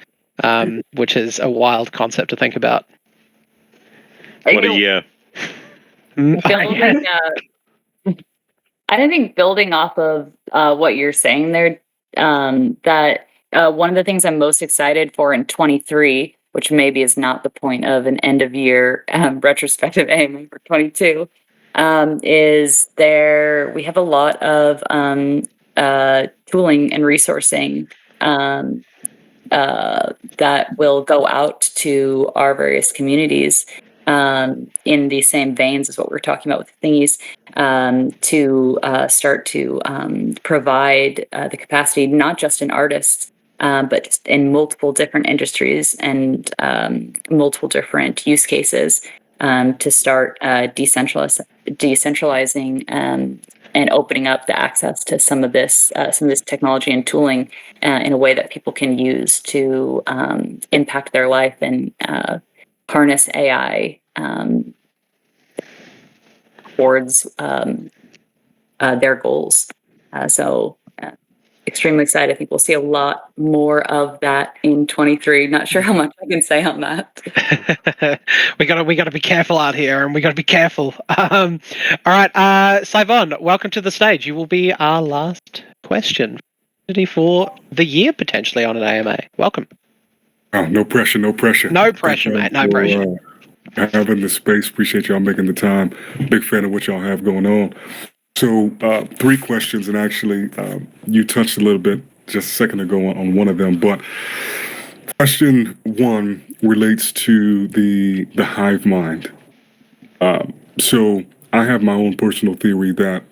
which is a wild concept to think about. What a year! Building, I think building off of what you're saying there, that one of the things I'm most excited for in 23, which maybe is not the point of an end of year retrospective AMA for 22, is we have a lot of tooling and resourcing that will go out to our various communities in the same veins as what we're talking about with Thingies, to start to provide the capacity, not just in artists, but in multiple different industries and multiple different use cases, to start decentralizing and opening up the access to some of this technology and tooling in a way that people can use to impact their life and harness AI towards their goals. So extremely excited. I think we'll see a lot more of that in 23. Not sure how much I can say on that. we gotta be careful out here, and we gotta be careful. All right, Saivon, welcome to the stage. You will be our last question for the year, potentially, on an AMA. Welcome. Oh, no pressure, no pressure. No pressure, mate. No pressure. Having the space. Appreciate y'all making the time. Big fan of what y'all have going on. So 3 questions, and actually you touched a little bit just a second ago on one of them. But question 1 relates to the hive mind. So I have my own personal theory that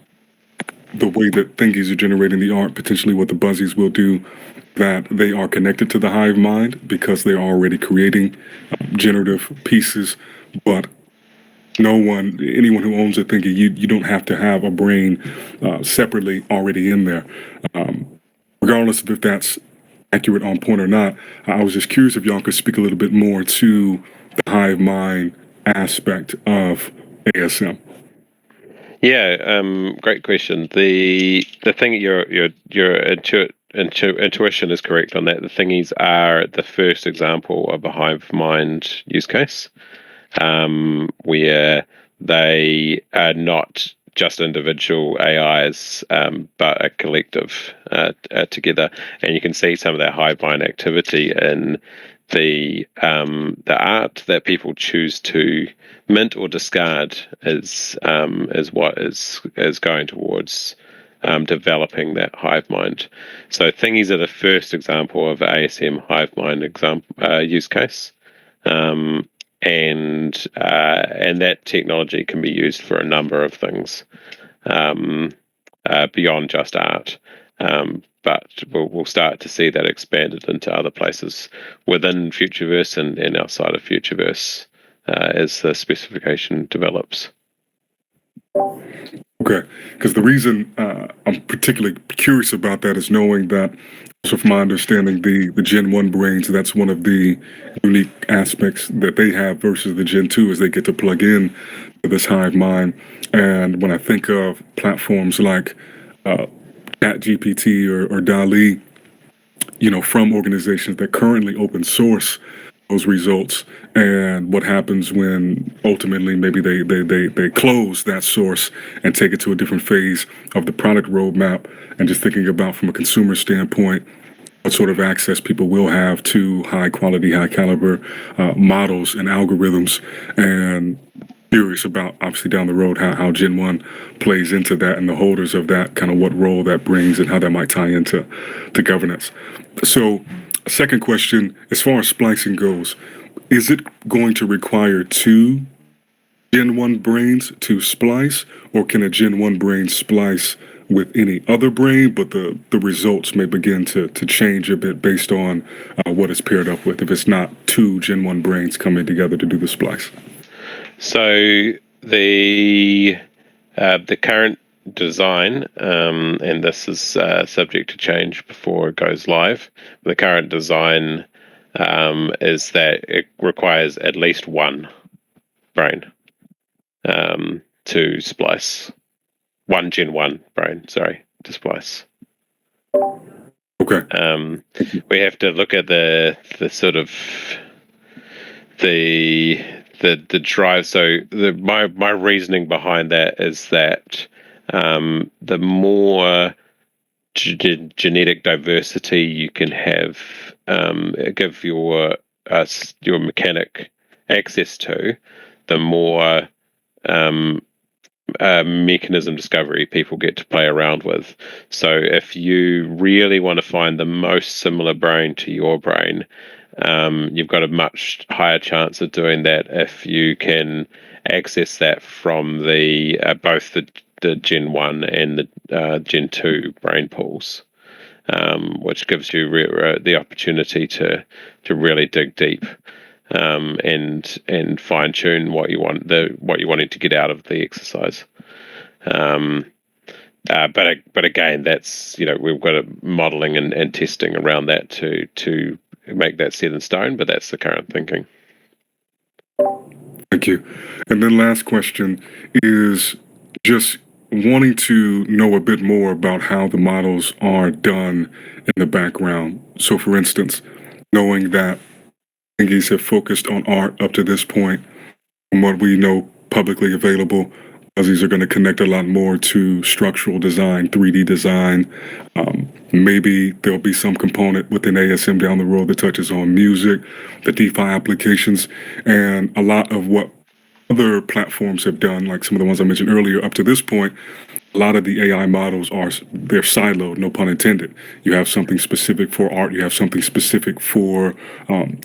the way that Thingies are generating the art, potentially what the Buzzies will do, that they are connected to the hive mind because they're already creating generative pieces. But anyone who owns a Thingy, you don't have to have a brain separately already in there. Regardless of if that's accurate, on point or not, I was just curious if y'all could speak a little bit more to the hive mind aspect of ASM. Yeah, great question. The thing your intuition is correct on that. The Thingies are the first example of a hive mind use case, where they are not just individual AIs, but a collective together. And you can see some of that hive mind activity in the art that people choose to mint or discard is what is going towards developing that hive mind. So Thingies are the first example of ASM hive mind use case, and that technology can be used for a number of things beyond just art. But we'll start to see that expanded into other places within Futureverse and outside of Futureverse as the specification develops. Okay, because the reason I'm particularly curious about that is knowing that, so from my understanding, the Gen 1 brains, that's one of the unique aspects that they have versus the Gen 2 is they get to plug in to this hive mind. And when I think of platforms like ChatGPT or DALL-E, from organizations that currently open source those results, and what happens when ultimately maybe they close that source and take it to a different phase of the product roadmap, and just thinking about from a consumer standpoint what sort of access people will have to high quality, high caliber models and algorithms, and curious about, obviously down the road, how Gen 1 plays into that and the holders of that, kind of what role that brings and how that might tie into governance. So, second question, as far as splicing goes, is it going to require two Gen 1 brains to splice, or can a Gen 1 brain splice with any other brain, but the results may begin to change a bit based on what it's paired up with if it's not two Gen 1 brains coming together to do the splice? So the current design, and this is subject to change before it goes live. The current design is that it requires at least one brain to splice. One Gen 1 brain, sorry, to splice. Okay. We have to look at the sort of the drive. So my reasoning behind that is that the more genetic diversity you can have, give your mechanic access to, the more mechanism discovery people get to play around with. So if you really want to find the most similar brain to your brain, you've got a much higher chance of doing that if you can access that from the both the Gen 1 and the Gen 2 brain pools, which gives you the opportunity to really dig deep and fine tune what you wanted to get out of the exercise. But again, that's, we've got a modeling and testing around that to make that set in stone. But that's the current thinking. Thank you. And then last question is just wanting to know a bit more about how the models are done in the background. So, for instance, knowing that Thingies have focused on art up to this point, from what we know publicly available, these are going to connect a lot more to structural design, 3D design. Maybe there'll be some component within ASM down the road that touches on music, the DeFi applications, and a lot of what other platforms have done, like some of the ones I mentioned earlier. Up to this point, a lot of the AI models they're siloed, no pun intended. You have something specific for art, you have something specific for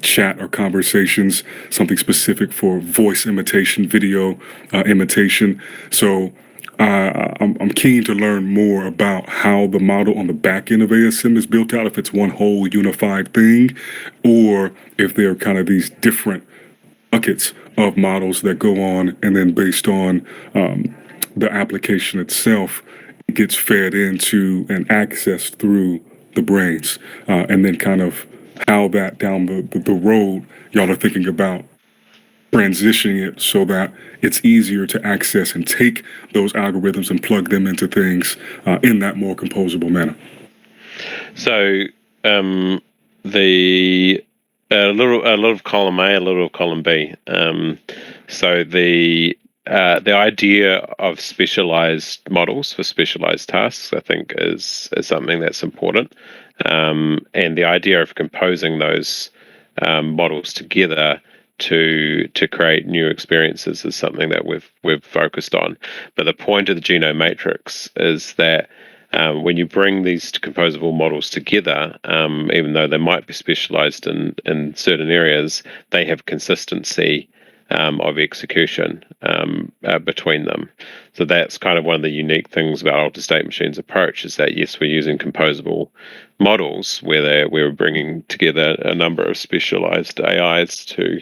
chat or conversations, something specific for voice imitation, video imitation. So I'm keen to learn more about how the model on the back end of ASM is built out, if it's one whole unified thing, or if there are kind of these different buckets of models that go on, and then based on the application itself, it gets fed into and accessed through the brains, and then kind of how that down the road y'all are thinking about transitioning it so that it's easier to access and take those algorithms and plug them into things in that more composable manner. So a little of column A, a little of column B. So the idea of specialized models for specialized tasks, I think, is something that's important, and the idea of composing those models together to create new experiences is something that we've focused on. But the point of the genome matrix is that when you bring these composable models together, even though they might be specialized in certain areas, they have consistency of execution between them. So that's kind of one of the unique things about Altered State Machine's approach, is that yes, we're using composable models where we're bringing together a number of specialized AIs to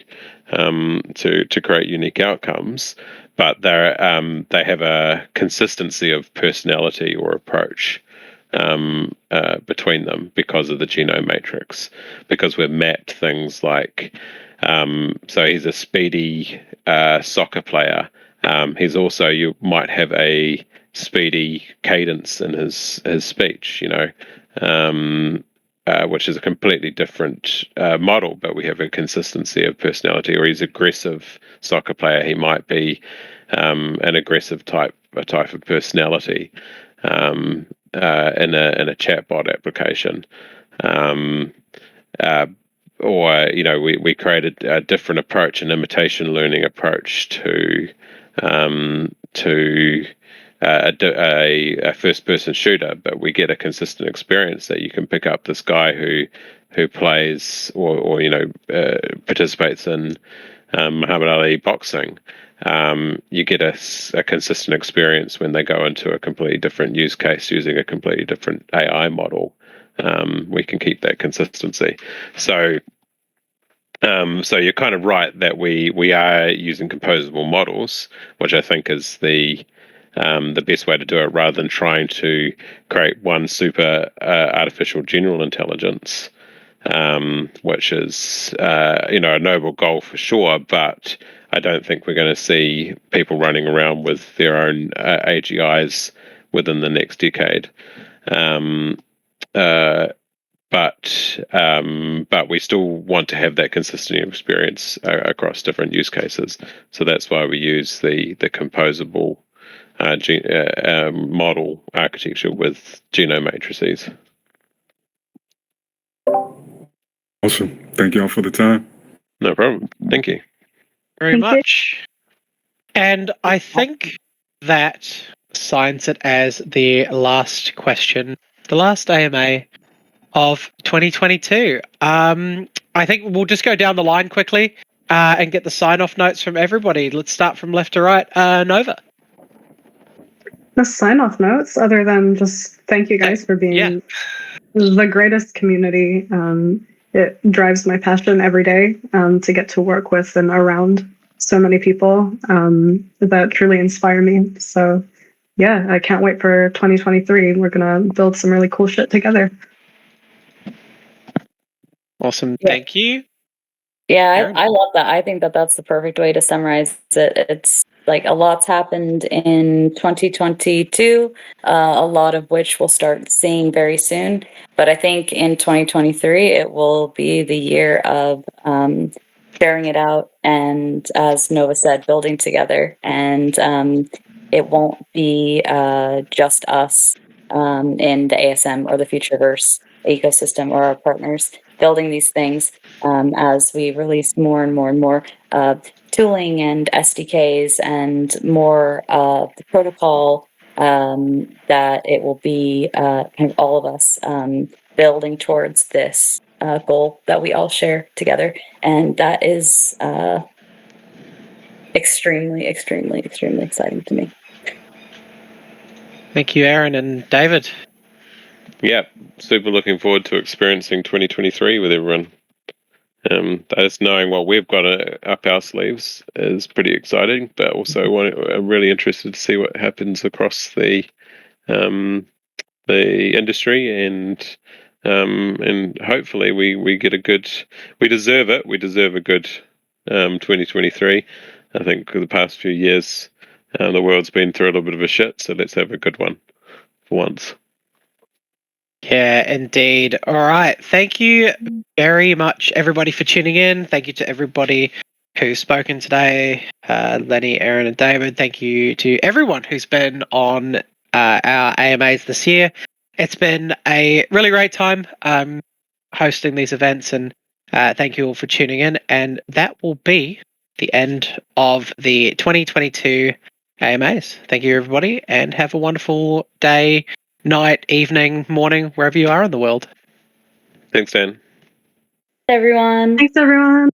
create unique outcomes, but they have a consistency of personality or approach between them because of the genome matrix, because we've mapped things like, so he's a speedy soccer player. He's also, you might have a speedy cadence in his speech, which is a completely different model, but we have a consistency of personality. Or he's aggressive soccer player, he might be an aggressive type of personality in a chatbot application. or we created a different approach, an imitation learning approach to a first-person shooter, but we get a consistent experience that you can pick up this guy who plays or participates in Muhammad Ali boxing. You get a consistent experience when they go into a completely different use case using a completely different AI model. We can keep that consistency. So you're kind of right that we are using composable models, which I think is the best way to do it, rather than trying to create one super artificial general intelligence, which is a noble goal for sure, but I don't think we're going to see people running around with their own AGIs within the next decade. But we still want to have that consistent experience across different use cases. So that's why we use the composable model architecture with genome matrices. Awesome. Thank y'all for the time. No problem. Thank you. Very Thank you. much. And I think that signs it as the last question, the last AMA of 2022. I think we'll just go down the line quickly and get the sign-off notes from everybody. Let's start from left to right. Nova. The sign-off notes, other than just thank you guys for being the greatest community. It drives my passion every day to get to work with and around so many people that truly inspire me. So yeah, I can't wait for 2023. We're going to build some really cool shit together. Awesome. Yeah. Thank you. Yeah, I love that. I think that that's the perfect way to summarize it. It's like a lot's happened in 2022, a lot of which we'll start seeing very soon. But I think in 2023, it will be the year of sharing it out and, as Nova said, building together. And it won't be just us in the ASM or the Futureverse ecosystem or our partners building these things as we release more and more and more tooling and SDKs and more of the protocol, that it will be kind of all of us building towards this goal that we all share together. And that is extremely, extremely, extremely exciting to me. Thank you, Aaron and David. Yeah, super looking forward to experiencing 2023 with everyone. Just knowing what we've got up our sleeves is pretty exciting, but also I'm really interested to see what happens across the industry, and hopefully we get we deserve it. We deserve a good 2023. I think for the past few years, the world's been through a little bit of a shit, so let's have a good one for once. Yeah, indeed. All right. Thank you very much, everybody, for tuning in. Thank you to everybody who's spoken today. Lenny, Aaron, and David. Thank you to everyone who's been on our AMAs this year. It's been a really great time hosting these events, and thank you all for tuning in. And that will be the end of the 2022 AMAs. Thank you, everybody, and have a wonderful day, night, evening, morning, wherever you are in the world. Thanks, Dan. Everyone. Thanks, everyone.